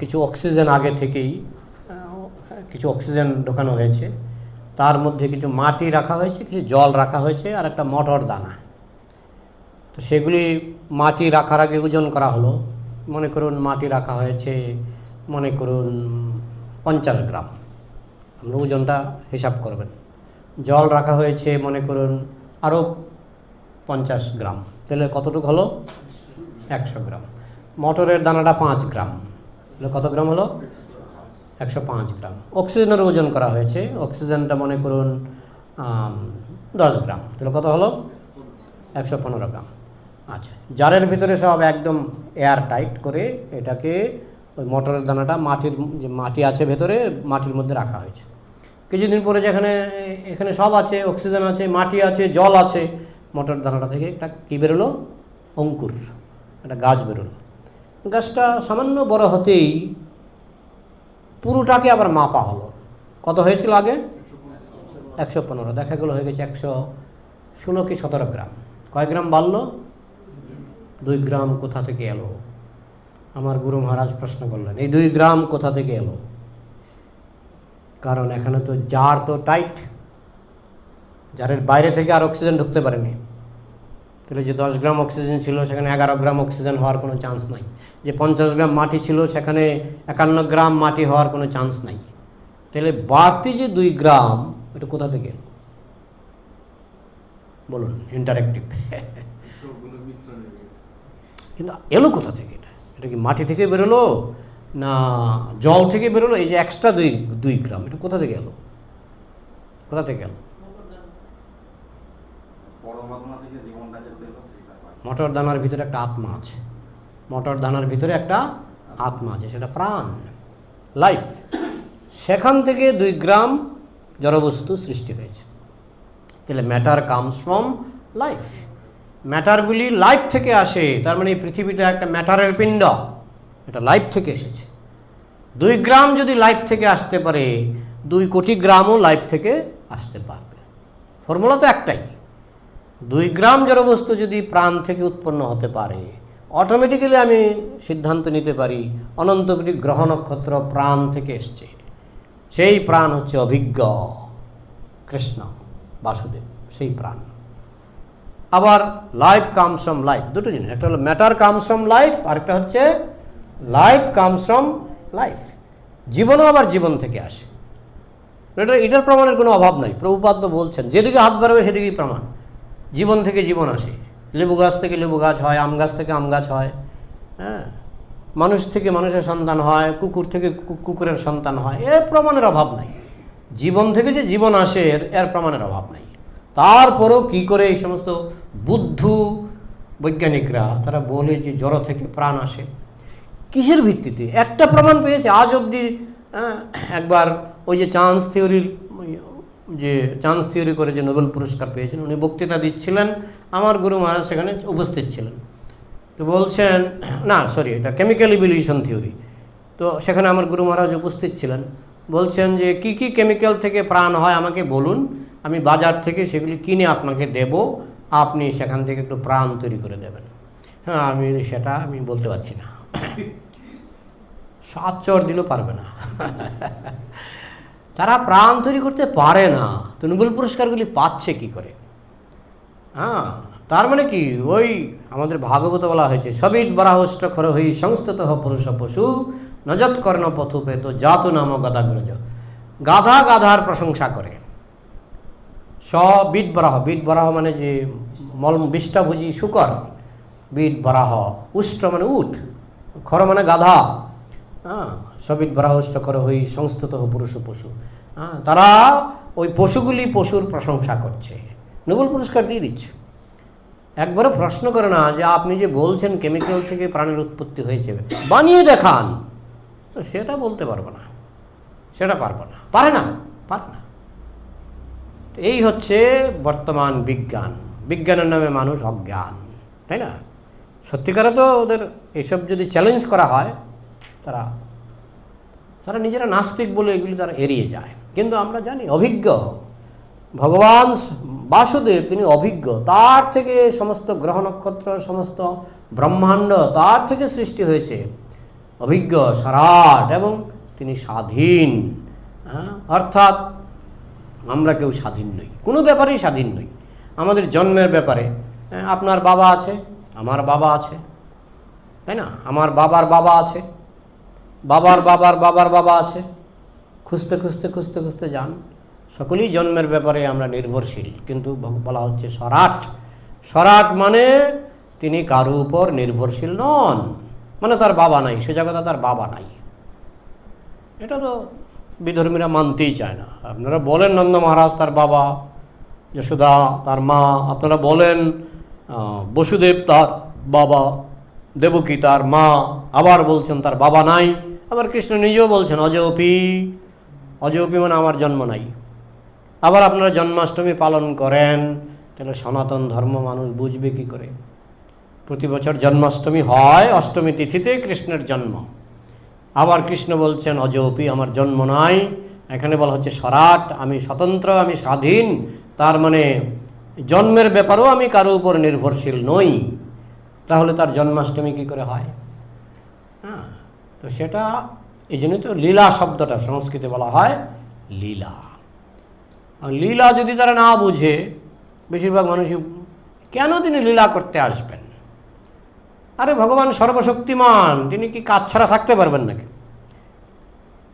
S1: কিছু অক্সিজেন আগে থেকেই কিছু অক্সিজেন ঢোকানো হয়েছে, তার মধ্যে কিছু মাটি রাখা হয়েছে, কিছু জল রাখা হয়েছে, আর একটা মটর দানা। তো সেগুলি মাটি রাখার আগে ওজন করা হলো। মনে করুন মাটি রাখা হয়েছে মনে করুন 50 গ্রাম, আমরা ওজনটা হিসাব করবেন। জল রাখা হয়েছে মনে করুন আরও 50 গ্রাম, তাহলে কতটুকু হলো? 100 গ্রাম। মটরের দানাটা 5 গ্রাম, তাহলে কত গ্রাম হলো? 105 গ্রাম। অক্সিজেনের ওজন করা হয়েছে, অক্সিজেনটা মনে করুন 10 গ্রাম, তাহলে কত হলো? 115 গ্রাম। আচ্ছা, জারের ভিতরে সব একদম এয়ার টাইট করে এটাকে ওই মটরের দানাটা মাটির যে মাটি আছে ভেতরে, মাটির মধ্যে রাখা হয়েছে। কিছুদিন পরে এখানে সব আছে, অক্সিজেন আছে, মাটি আছে, জল আছে, মটর দানাটা থেকে একটা কী বেরোলো? অঙ্কুর, একটা গাছ বেরোলো। গাছটা সামান্য বড় হতেই পুরোটাকে আবার মাপা হলো। কত হয়েছিল আগে? 115, দেখা গেলো হয়ে গেছে 116 কি 17 গ্রাম। কয় গ্রাম বাড়লো? 2 গ্রাম কোথা থেকে এলো? আমার গুরু মহারাজ প্রশ্ন করলেন, এই 2 গ্রাম কোথা থেকে এলো? কারণ এখানে তো জার তো টাইট, জারের বাইরে থেকে আর অক্সিজেন ঢুকতে পারেনি। তাহলে যে 10 গ্রাম অক্সিজেন ছিল সেখানে 11 গ্রাম অক্সিজেন হওয়ার কোনো চান্স নাই। যে 50 গ্রাম মাটি ছিল সেখানে 51 গ্রাম মাটি হওয়ার কোনো চান্স নাই। তাহলে বাড়তি যে 2 গ্রাম, এটা কোথা থেকে এলো? বলুন, ইন্টারেক্টিভ। কিন্তু এলো কোথা থেকে? এটা কি মাটি থেকে বেরোলো না জল থেকে বেরোলো? এই যে এক্সট্রা 2 গ্রাম, এটা কোথা থেকে এলো? কোথা থেকে এলো? মটর দানার ভিতরে একটা আত্মা আছে, মটর দানার ভিতরে একটা আত্মা আছে, সেটা প্রাণ, লাইফ। সেখান থেকে 2 গ্রাম জড়বস্তু সৃষ্টি হয়েছে। তাহলে ম্যাটার কামস ফ্রম লাইফ। ম্যাটারগুলি লাইফ থেকে আসে, তার মানে এই পৃথিবীটা একটা ম্যাটারের পিণ্ড, এটা লাইফ থেকে এসেছে। 2 গ্রাম যদি লাইফ থেকে আসতে পারে, 2 কোটি গ্রামও লাইফ থেকে আসতে পারবে। ফর্মুলা তো একটাই, 2 গ্রাম জড়বস্তু যদি প্রাণ থেকে উৎপন্ন হতে পারে, অটোমেটিক্যালি আমি সিদ্ধান্ত নিতে পারি অনন্ত কোটি গ্রহ নক্ষত্র প্রাণ থেকে এসছে। সেই প্রাণ হচ্ছে অভিজ্ঞ কৃষ্ণ বাসুদেব, সেই প্রাণ। আবার লাইফ কামস ফ্রম লাইফ, দুটো জিনিস, একটা হলো ম্যাটার কামস ফ্রম লাইফ, আরেকটা হচ্ছে লাইফ কামস ফ্রম লাইফ। জীবনও আবার জীবন থেকে আসে, এটার প্রমাণের কোনো অভাব নাই। প্রভুপাদ তো বলছেন যেদিকে হাত বাড়াবে সেদিকেই প্রমাণ। জীবন থেকে জীবন আসে, লেবু গাছ থেকে লেবু গাছ হয়, আম গাছ থেকে আম গাছ হয়, হ্যাঁ, মানুষ থেকে মানুষের সন্তান হয়, কুকুর থেকে কুকুরের সন্তান হয়, এর প্রমাণের অভাব নাই। জীবন থেকে যে জীবন আসে এর প্রমাণের অভাব নাই। তারপরও কি করে এই সমস্ত বুদ্ধু বৈজ্ঞানিকরা তারা বলে যে জড় থেকে প্রাণ আসে, কিসের ভিত্তিতে? একটা প্রমাণ পেয়েছে আজ অবধি। একবার ওই যে চান্স থিওরি করে যে নোবেল পুরস্কার পেয়েছেন, উনি বক্তৃতা দিচ্ছিলেন, আমার গুরু মহারাজ সেখানে উপস্থিত ছিলেন। তো বলছেন, না সরি, এটা কেমিক্যাল ইভলিউশন থিওরি। তো সেখানে আমার গুরু মহারাজ উপস্থিত ছিলেন। বলছেন যে কি কি কেমিক্যাল থেকে প্রাণ হয় আমাকে বলুন, আমি বাজার থেকে সেগুলি কিনে আপনাকে দেব, আপনি সেখান থেকে একটু প্রাণ তৈরি করে দেবেন। হ্যাঁ, সেটা আমি বলতে পারছি না, 7 চর দিলেও পারবে না। তারা প্রাণ তৈরি করতে পারে না, তো নোবেল পুরস্কারগুলি পাচ্ছে কি করে? হ্যাঁ, তার মানে কি, ওই আমাদের ভাগবত বলা হয়েছে, সবিত বরাহষ্ট খর হই সংস্থিত পুরুষ পশু নজত কর্ণ পথু পেত জাত নাম গদাগ্রজ। গাধা গাধার প্রশংসা করে। সবিত বরাহ, বিট বরাহ মানে যে বিষ্টাভুজি শুকর, বিট বরাহ, উষ্ট মানে উঠ, খর মানে গাধা। হ্যাঁ, সবিত বরাহষ্ট খর হই সংস্থিত পুরুষ পশু। হ্যাঁ, তারা ওই পশুগুলি পশুর প্রশংসা করছে, নোবেল পুরস্কার দিয়ে দিচ্ছে। একবারও প্রশ্ন করে না যে আপনি যে বলছেন কেমিক্যাল থেকে প্রাণের উৎপত্তি হয়েছে, বানিয়ে দেখান। সেটা বলতে পারবো না, সেটা পারবো না, পারে না। এই হচ্ছে বর্তমান বিজ্ঞান। বিজ্ঞানের নামে মানুষ অজ্ঞান, তাই না? সত্যিকারে তো ওদের এইসব যদি চ্যালেঞ্জ করা হয়, তারা নিজেরা নাস্তিক বলে এগুলি তারা এড়িয়ে যায়। কিন্তু আমরা জানি অভিজ্ঞ ভগবান বাসুদেব, তিনি অভিজ্ঞ। তার থেকে সমস্ত গ্রহ নক্ষত্র, সমস্ত ব্রহ্মাণ্ড তার থেকে সৃষ্টি হয়েছে। অভিজ্ঞ, সারাট, এবং তিনি স্বাধীন। অর্থাৎ আমরা কেউ স্বাধীন নই, কোনো ব্যাপারেই স্বাধীন নই। আমাদের জন্মের ব্যাপারে আপনার বাবা আছে, আমার বাবা আছে, তাই না? আমার বাবার বাবা আছে, বাবার বাবার বাবার বাবা আছে। খুঁজতে খুঁজতে খুঁজতে খুঁজতে যান, সকলেই জন্মের ব্যাপারে আমরা নির্ভরশীল। কিন্তু বলা হচ্ছে সরাট। সরাট মানে তিনি কারো উপর নির্ভরশীল নন, মানে তার বাবা নাই, সে জায়গাটা তার বাবা নাই। এটা তো বিধর্মীরা মানতেই চায় না। আপনারা বলেন নন্দ মহারাজ তার বাবা, যশোদা তার মা, আপনারা বলেন বসুদেব তার বাবা, দেবকী তার মা, আবার বলছেন তার বাবা নাই। আবার কৃষ্ণ নিজেও বলছেন অজপি, অজপি মানে আমার জন্ম নাই। আবার আপনারা জন্মাষ্টমী পালন করেন, তাহলে সনাতন ধর্ম মানুষ বুঝবে কি করে? প্রতি বছর জন্মাষ্টমী হয়, অষ্টমী তিথিতে কৃষ্ণের জন্ম। আবার কৃষ্ণ বলছেন অজপি, আমার জন্ম নাই। এখানে বলা হচ্ছে সরাট, আমি স্বতন্ত্র, আমি স্বাধীন। তার মানে জন্মের ব্যাপারেও আমি কারো উপর নির্ভরশীল নই। তাহলে তার জন্মাষ্টমী কি করে হয়? হ্যাঁ, তো সেটা এই জন্যই তো লীলা শব্দটা সংস্কৃতে বলা হয় লীলা। আর লীলা যদি তারা না বুঝে, বেশিরভাগ মানুষই কেন তিনি লীলা করতে আসবেন? আরে ভগবান সর্বশক্তিমান, তিনি কি কাজ ছাড়া থাকতে পারবেন নাকি?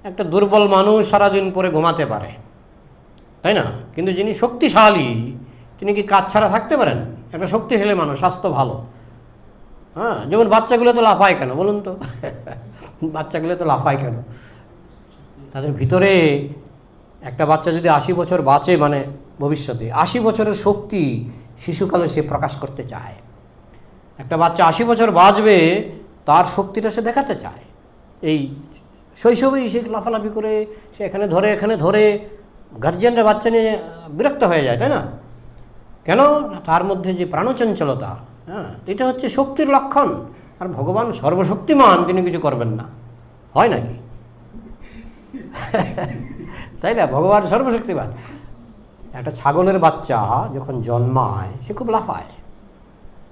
S1: একটা দুর্বল মানুষ সারাদিন পরে ঘুমাতে পারে, তাই না? কিন্তু যিনি শক্তিশালী, তিনি কি কাজ ছাড়া থাকতে পারেন? একটা শক্তিশালী মানুষ, স্বাস্থ্য ভালো। হ্যাঁ, যেমন বাচ্চাগুলো তো লাফায় কেন বলুন তো? বাচ্চাগুলো তো লাফায় কেন? তাদের ভিতরে একটা বাচ্চা যদি 80 বছর বাঁচে, মানে ভবিষ্যতে 80 বছরের শক্তি শিশুকালে সে প্রকাশ করতে চায়। একটা বাচ্চা 80 বছর বাঁচবে, তার শক্তিটা সে দেখাতে চায়। এই শৈশবেই সে লাফালাফি করে, সে এখানে ধরে, গার্জিয়ানরা বাচ্চা নিয়ে বিরক্ত হয়ে যায়, তাই না? কেন? তার মধ্যে যে প্রাণচঞ্চলতা, হ্যাঁ, এটা হচ্ছে শক্তির লক্ষণ। আর ভগবান সর্বশক্তিমান, তিনি কিছু করবেন না, হয় নাকি? তাই না? ভগবান সর্বশক্তিমান। একটা ছাগলের বাচ্চা যখন জন্মায়, সে খুব লাফায়।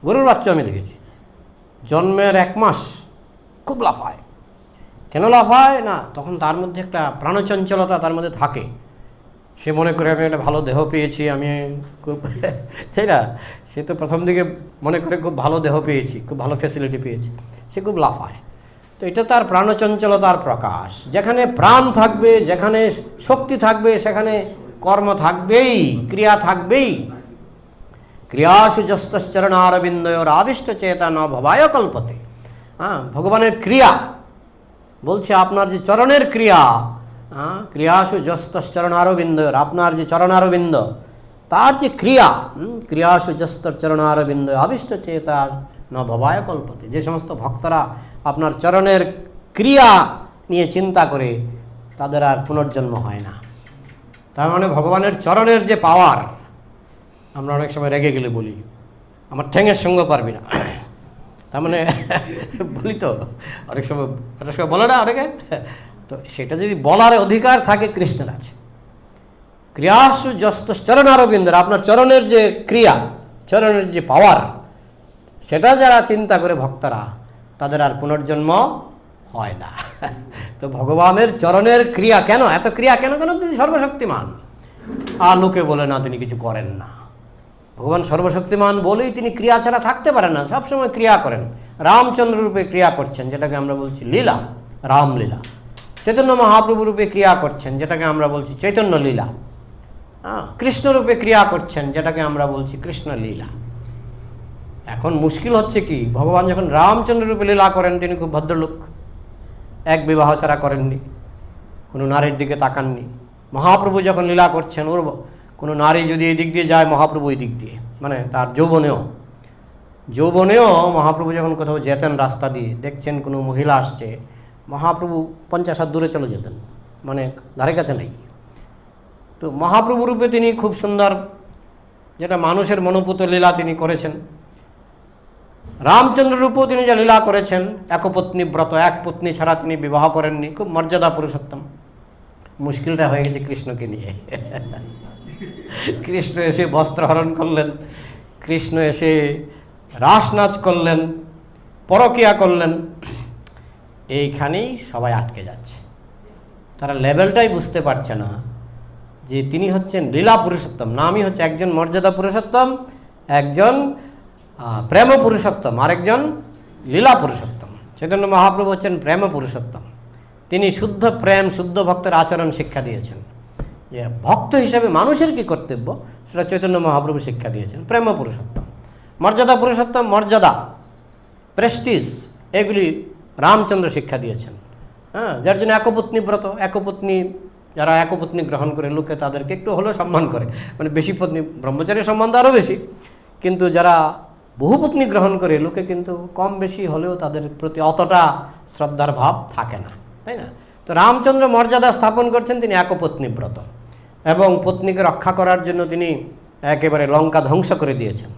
S1: গরুর বাচ্চা আমি দেখেছি, জন্মের 1 মাস খুব লাফায়। কেন লাফায়? না, তখন তার মধ্যে একটা প্রাণচঞ্চলতা তার মধ্যে থাকে। সে মনে করে আমি একটা ভালো দেহ পেয়েছি, আমি খুব, তাই না? সে তো প্রথম দিকে মনে করে খুব ভালো দেহ পেয়েছি, খুব ভালো ফ্যাসিলিটি পেয়েছি, সে খুব লাফায়। তো এটা তার প্রাণচঞ্চলতার প্রকাশ। যেখানে প্রাণ থাকবে, যেখানে শক্তি থাকবে, সেখানে কর্ম থাকবেই, ক্রিয়া থাকবেই। ক্রিয়াসু যস্তশ্চরণারবিন্দয়োর আবিষ্ট চেতা ন ভবায় কল্পতে। হ্যাঁ, ভগবানের ক্রিয়া বলছে, আপনার যে চরণের ক্রিয়া, ক্রিয়াসু যস্তশ্চরণারবিন্দয়োর, আপনার যে চরণারবিন্দ, তার যে ক্রিয়া, ক্রিয়াসু যস্তশ্চরণারবিন্দ আবিষ্ট চেতা ন ভবায় কল্পতে। যে সমস্ত ভক্তরা আপনার চরণের ক্রিয়া নিয়ে চিন্তা করে, তাদের আর পুনর্জন্ম হয় না। তার মানে ভগবানের চরণের যে পাওয়ার, আমরা অনেক সময় রেগে গেলে বলি আমার ঠ্যাঙের সঙ্গে পারবি না, তার মানে বলি তো, অনেক সময় বলে না অনেকে, তো সেটা যদি বলার অধিকার থাকে কৃষ্ণের আছে। ক্রিয়াসু যস্ত চরণারবিন্দের, আপনার চরণের যে ক্রিয়া, চরণের যে পাওয়ার, সেটা যারা চিন্তা করে ভক্তরা, তাদের আর পুনর্জন্ম হয় না। তো ভগবানের চরণের ক্রিয়া কেন, এত ক্রিয়া কেন? কেন তিনি সর্বশক্তিমান। আর লোকে বলে না তিনি কিছু করেন না। ভগবান সর্বশক্তিমান বলেই তিনি ক্রিয়া ছাড়া থাকতে পারেন না, সবসময় ক্রিয়া করেন। রামচন্দ্র রূপে ক্রিয়া করছেন, যেটাকে আমরা বলছি লীলা, রামলীলা। চৈতন্য মহাপ্রভু রূপে ক্রিয়া করছেন, যেটাকে আমরা বলছি চৈতন্য লীলা। কৃষ্ণ রূপে ক্রিয়া করছেন, যেটাকে আমরা বলছি কৃষ্ণ লীলা। এখন মুশকিল হচ্ছে কি, ভগবান যখন রামচন্দ্র রূপে লীলা করেন, তিনি খুব ভদ্রলোক, এক বিবাহ ছাড়া করেননি, কোনো নারীর দিকে তাকাননি। মহাপ্রভু যখন লীলা করছেন, ওর কোনো নারী যদি এই দিক দিয়ে যায়, মহাপ্রভু এই দিক দিয়ে, মানে তার যৌবনেও মহাপ্রভু যখন কোথাও যেতেন, রাস্তা দিয়ে দেখছেন কোনো মহিলা আসছে, মহাপ্রভু 50 হাত দূরে চলে যেতেন, মানে ধারে কাছে নেই। তো মহাপ্রভু রূপে তিনি খুব সুন্দর, যেটা মানুষের মনোপুত লীলা তিনি করেছেন। রামচন্দ্র রূপেও তিনি যে লীলা করেছেন, একপত্নী ব্রত, এক পত্নী ছাড়া তিনি বিবাহ করেননি, খুব মর্যাদা পুরুষোত্তম। মুশকিলটা হয়ে গেছে কৃষ্ণকে নিয়ে। কৃষ্ণ এসে বস্ত্রহরণ করলেন, কৃষ্ণ এসে রাস নাচ করলেন, পরকীয়া করলেন। এইখানেই সবাই আটকে যাচ্ছে, তারা লেভেলটাই বুঝতে পারছে না যে তিনি হচ্ছেন লীলা পুরুষোত্তম, নামই হচ্ছে একজন মর্যাদা পুরুষোত্তম, একজন প্রেম পুরুষোত্তম, আরেকজন লীলা পুরুষোত্তম। চৈতন্য মহাপ্রভু হচ্ছেন প্রেম পুরুষোত্তম। তিনি শুদ্ধ প্রেম, শুদ্ধ ভক্তের আচরণ শিক্ষা দিয়েছেন, যে ভক্ত হিসেবে মানুষের কি কর্তব্য সেটা চৈতন্য মহাপ্রভু শিক্ষা দিয়েছেন। প্রেম পুরুষোত্তম, মর্যাদা পুরুষোত্তম, মর্যাদা, প্রেস্টিজ, এগুলি রামচন্দ্র শিক্ষা দিয়েছেন। যার জন্য একপত্নী ব্রত, যারা একপত্নী গ্রহণ করে, লোকে তাদেরকে একটু হলেও সম্মান করে, মানে বেশি পত্নী, ব্রহ্মচারীর সম্মান তো আরও বেশি, কিন্তু যারা বহুপত্নী গ্রহণ করে, লোকে কিন্তু কম বেশি হলেও তাদের প্রতি অতটা শ্রদ্ধার ভাব থাকে না, তাই না? তো রামচন্দ্র মর্যাদা স্থাপন করছেন, তিনি একপত্নী ব্রত, এবং পত্নীকে রক্ষা করার জন্য তিনি একেবারে লঙ্কা ধ্বংস করে দিয়েছেন।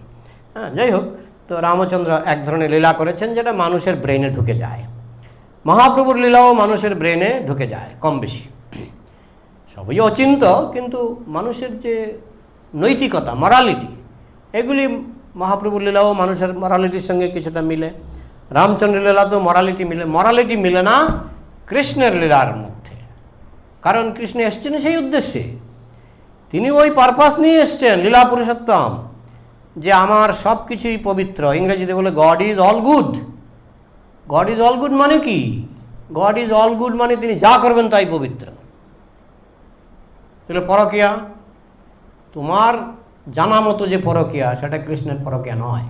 S1: যাই হোক, তো রামচন্দ্র এক ধরনের লীলা করেছেন, যেটা মানুষের ব্রেনে ঢুকে যায়। মহাপ্রভুর লীলাও মানুষের ব্রেনে ঢুকে যায় কম বেশি, সবই অচিন্ত, কিন্তু মানুষের যে নৈতিকতা, মরালিটি, এগুলি মহাপ্রভুর লীলাও মানুষের মরালিটির সঙ্গে কিছুটা মিলে। রামচন্দ্র লীলা তো মরালিটি মিলে না কৃষ্ণের লীলার মধ্যে, কারণ কৃষ্ণ এসছেন সেই উদ্দেশ্যে, তিনি ওই পারপাস নিয়ে এসছেন, লীলা পুরুষোত্তম, যে আমার সব কিছুই পবিত্র। ইংরেজিতে বলে god is all good. God is all good মানে কি? গড ইজ অল গুড মানে তিনি যা করবেন তাই পবিত্র। তাহলে পরকীয়া, তোমার জানা মতো যে পরকীয়া, সেটা কৃষ্ণের পরকীয়া নয়।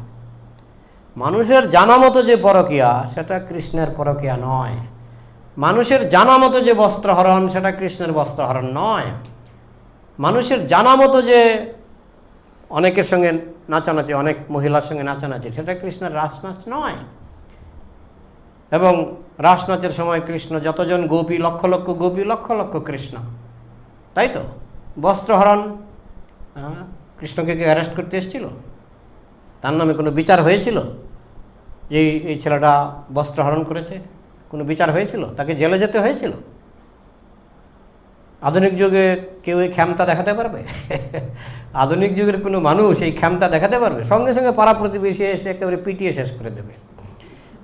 S1: মানুষের জানা মতো যে পরকীয়া, সেটা কৃষ্ণের পরকীয়া নয়। মানুষের জানা মতো যে বস্ত্রহরণ, সেটা কৃষ্ণের বস্ত্রহরণ নয়। মানুষের জানা মতো যে অনেকের সঙ্গে নাচানাচি, অনেক মহিলার সঙ্গে নাচানাচি, সেটা কৃষ্ণের রাসনাচ নয়। এবং রাসনাচের সময় কৃষ্ণ যতজন গোপী, লক্ষ লক্ষ গোপী, লক্ষ লক্ষ কৃষ্ণ, তাই তো? বস্ত্রহরণ, কৃষ্ণকে কি অ্যারেস্ট করতে এসেছিল? তার নামে কোনো বিচার হয়েছিল যে এই ছেলেটা বস্ত্রহরণ করেছে? কোনো বিচার হয়েছিল? তাকে জেলে যেতে হয়েছিল? আধুনিক যুগে কেউ এই ক্ষমতা দেখাতে পারবে? আধুনিক যুগের কোনো মানুষ এই ক্ষমতা দেখাতে পারবে? সঙ্গে সঙ্গে পাড়া প্রতিবেশী এসে একেবারে পিটিয়ে শেষ করে দেবে,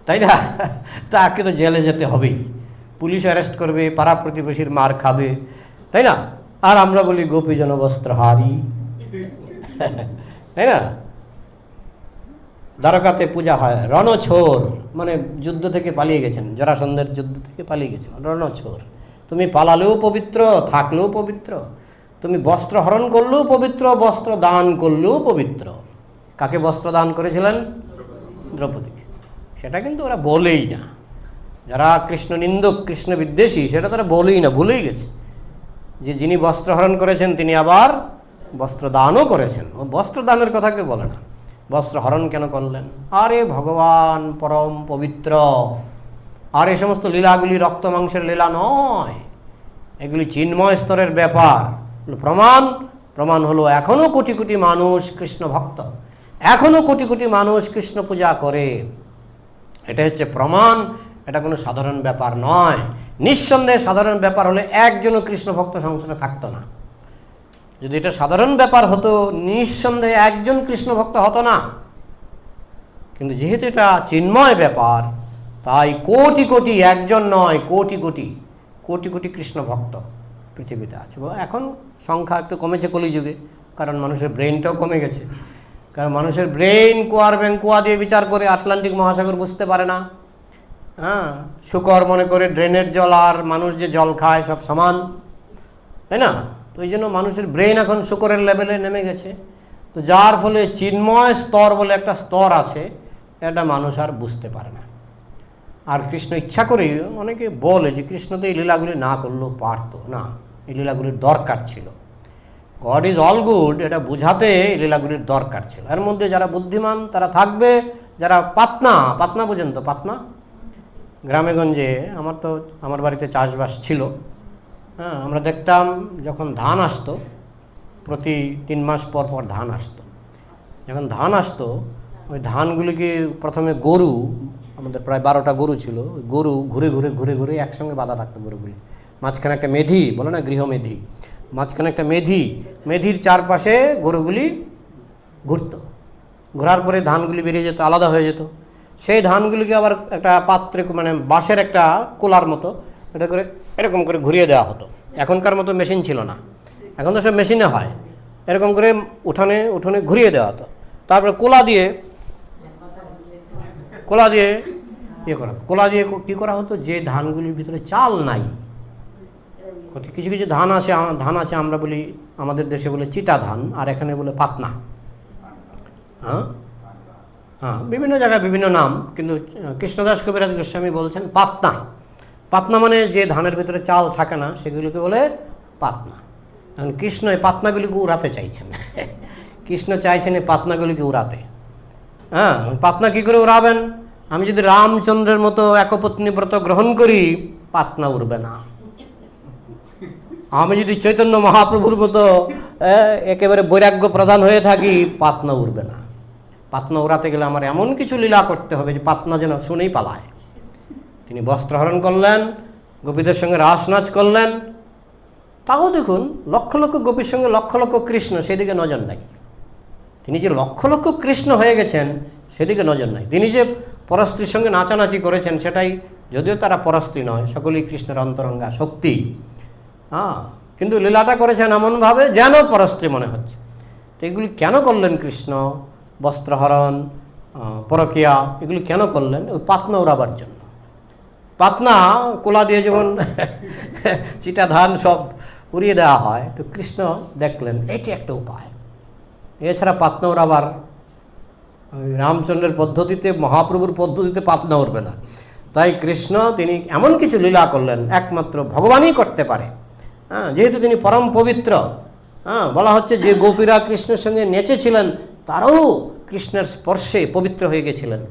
S1: তাই না? তাকে তো জেলে যেতে হবেই, পুলিশ অ্যারেস্ট করবে, পাড়া প্রতিবেশীর মার খাবে, তাই না? আর আমরা বলি গোপী জনবস্ত্রহারী, তাই না? দ্বারকাতে পূজা হয়, রণছোর মানে যুদ্ধ থেকে পালিয়ে গেছেন, জরাসন্ধের যুদ্ধ থেকে পালিয়ে গেছেন, রণছোর। তুমি পালালেও পবিত্র, থাকলেও পবিত্র, তুমি বস্ত্র হরণ করলেও পবিত্র, বস্ত্র দান করলেও পবিত্র। কাকে বস্ত্র দান করেছিলেন? দ্রৌপদী। সেটা কিন্তু ওরা বলেই না, যারা কৃষ্ণ নিন্দক, কৃষ্ণ বিদ্বেষী, সেটা তারা বলেই না, ভুলেই গেছে যে যিনি বস্ত্র হরণ করেছেন তিনি আবার বস্ত্র দানও করেছেন। ও বস্ত্র দানের কথা কেউ বলে না, বস্ত্র হরণ কেন করলেন? আরে ভগবান পরম পবিত্র, আর এই সমস্ত লীলাগুলি রক্ত মাংসের লীলা নয়, এগুলি চিন্ময় স্তরের ব্যাপার। প্রমাণ হলো এখনো কোটি কোটি মানুষ কৃষ্ণ ভক্ত, এখনো কোটি কোটি মানুষ কৃষ্ণ পূজা করে। এটা হচ্ছে প্রমাণ। এটা কোনো সাধারণ ব্যাপার নয়। নিঃসন্দেহে সাধারণ ব্যাপার হলে একজনও কৃষ্ণ ভক্ত সংসারে থাকতো না। যদি এটা সাধারণ ব্যাপার হতো, নিঃসন্দেহে একজন কৃষ্ণ ভক্ত হতো না। কিন্তু যেহেতু এটা চিন্ময় ব্যাপার, তাই কোটি কোটি, একজন নয়, কোটি কোটি কোটি কোটি কৃষ্ণ ভক্ত পৃথিবীতে আছে। এখন সংখ্যা একটু কমেছে কলিযুগে, কারণ মানুষের ব্রেনটাও কমে গেছে। কারণ মানুষের ব্রেন কুয়া দিয়ে বিচার করে আটলান্টিক মহাসাগর বুঝতে পারে না। হ্যাঁ, শুকর মনে করে ড্রেনের জল আর মানুষ যে জল খায় সব সমান, তাই না? তো এই জন্য মানুষের ব্রেন এখন শুকরের লেভেলে নেমে গেছে। তো যার ফলে চিন্ময় স্তর বলে একটা স্তর আছে, এটা মানুষ আর বুঝতে পারে না। আর কৃষ্ণ ইচ্ছা করেই, অনেকে বলে যে কৃষ্ণ তো এই লীলাগুলি না করলেও পারতো না, এই লীলাগুলির দরকার ছিল। গড ইজ অল গুড, এটা বোঝাতে এই লীলাগুলির দরকার ছিল। এর মধ্যে যারা বুদ্ধিমান তারা থাকবে, যারা পাতনা বোঝেন তো? পাতনা গ্রামেগঞ্জে, আমার বাড়িতে চাষবাস ছিল। হ্যাঁ, আমরা দেখতাম যখন ধান আসতো, প্রতি 3 মাস পর পর ধান আসতো। যখন ধান আসতো, ওই ধানগুলিকে প্রথমে গরু, আমাদের প্রায় 12টা গরু ছিল, ওই গরু ঘুরে ঘুরে ঘুরে ঘুরে একসঙ্গে বাঁধা থাকতো গরুগুলি। মাঝখানে একটা মেধি, বলে না গৃহমেধি, মাঝখানে একটা মেধির চারপাশে গরুগুলি ঘুরত। ঘোরার পরে ধানগুলি বেরিয়ে যেত, আলাদা হয়ে যেত। সেই ধানগুলিকে আবার একটা পাত্রে, মানে বাঁশের একটা কোলার মতো, এটা করে এরকম করে ঘুরিয়ে দেওয়া হতো। এখনকার মতো মেশিন ছিল না, এখন তো সব মেশিনে হয়। এরকম করে উঠানে উঠোনে ঘুরিয়ে দেওয়া হতো। তারপরে কোলা দিয়ে কী করা হতো, যে ধানগুলির ভিতরে চাল নাই, কিছু কিছু ধান আছে, আমরা বলি, আমাদের দেশে বলে চিটা ধান, আর এখানে বলে পাতনা। হ্যাঁ, বিভিন্ন জায়গায় বিভিন্ন নাম, কিন্তু কৃষ্ণদাস কবিরাজ গোস্বামী বলছেন পাতনা মানে যে ধানের ভিতরে চাল থাকে না, সেগুলিকে বলে পাতনা। এখন কৃষ্ণ এই পাতনাগুলিকে উড়াতে চাইছেন। কৃষ্ণ চাইছেন এই পাতনাগুলিকে উড়াতে। হ্যাঁ, পাতনা কী করে উড়াবেন? আমি যদি রামচন্দ্রের মতো একপত্নী ব্রত গ্রহণ করি, পাতনা উড়বে না। আমি যদি চৈতন্য মহাপ্রভুর মতো একেবারে বৈরাগ্য প্রধান হয়ে থাকি, পাতনা উড়বে না। পাতনা উড়াতে গেলে আমার এমন কিছু লীলা করতে হবে যে পাতনা যেন শুনেই পালায়। তিনি বস্ত্রহরণ করলেন, গোপীদের সঙ্গে রাস নাচ করলেন। তাও দেখুন, লক্ষ লক্ষ গোপীর সঙ্গে লক্ষ লক্ষ কৃষ্ণ, সেদিকে নজর নাই। তিনি যে লক্ষ লক্ষ কৃষ্ণ হয়ে গেছেন, সেদিকে নজর নাই। তিনি যে পরস্ত্রীর সঙ্গে নাচানাচি করেছেন, সেটাই, যদিও তারা পরস্ত্রী নয়, সকলেই কৃষ্ণের অন্তরঙ্গা শক্তি। কিন্তু লীলাটা করেছেন এমনভাবে যেন পরস্ত্রী মনে হচ্ছে। তো এগুলি কেন করলেন কৃষ্ণ? বস্ত্রহরণ, পরকীয়া, এগুলি কেন করলেন? ওই পাতনা উড়াবার জন্য। পাতনা কোলা দিয়ে যখন চিটা ধান সব উড়িয়ে দেওয়া হয়, তো কৃষ্ণ দেখলেন এটি একটা উপায়। এছাড়া পাতনা উড়াবার রামচন্দ্রের পদ্ধতিতে, মহাপ্রভুর পদ্ধতিতে পাতনা উড়বে না। তাই কৃষ্ণ তিনি এমন কিছু লীলা করলেন, একমাত্র ভগবানই করতে পারে। যেহেতু তিনি পরম পবিত্র। বলা হচ্ছে যে গোপীরা কৃষ্ণের সঙ্গে নেচেছিলেন, তারাও কৃষ্ণের স্পর্শে পবিত্র হয়ে গেছিলেন।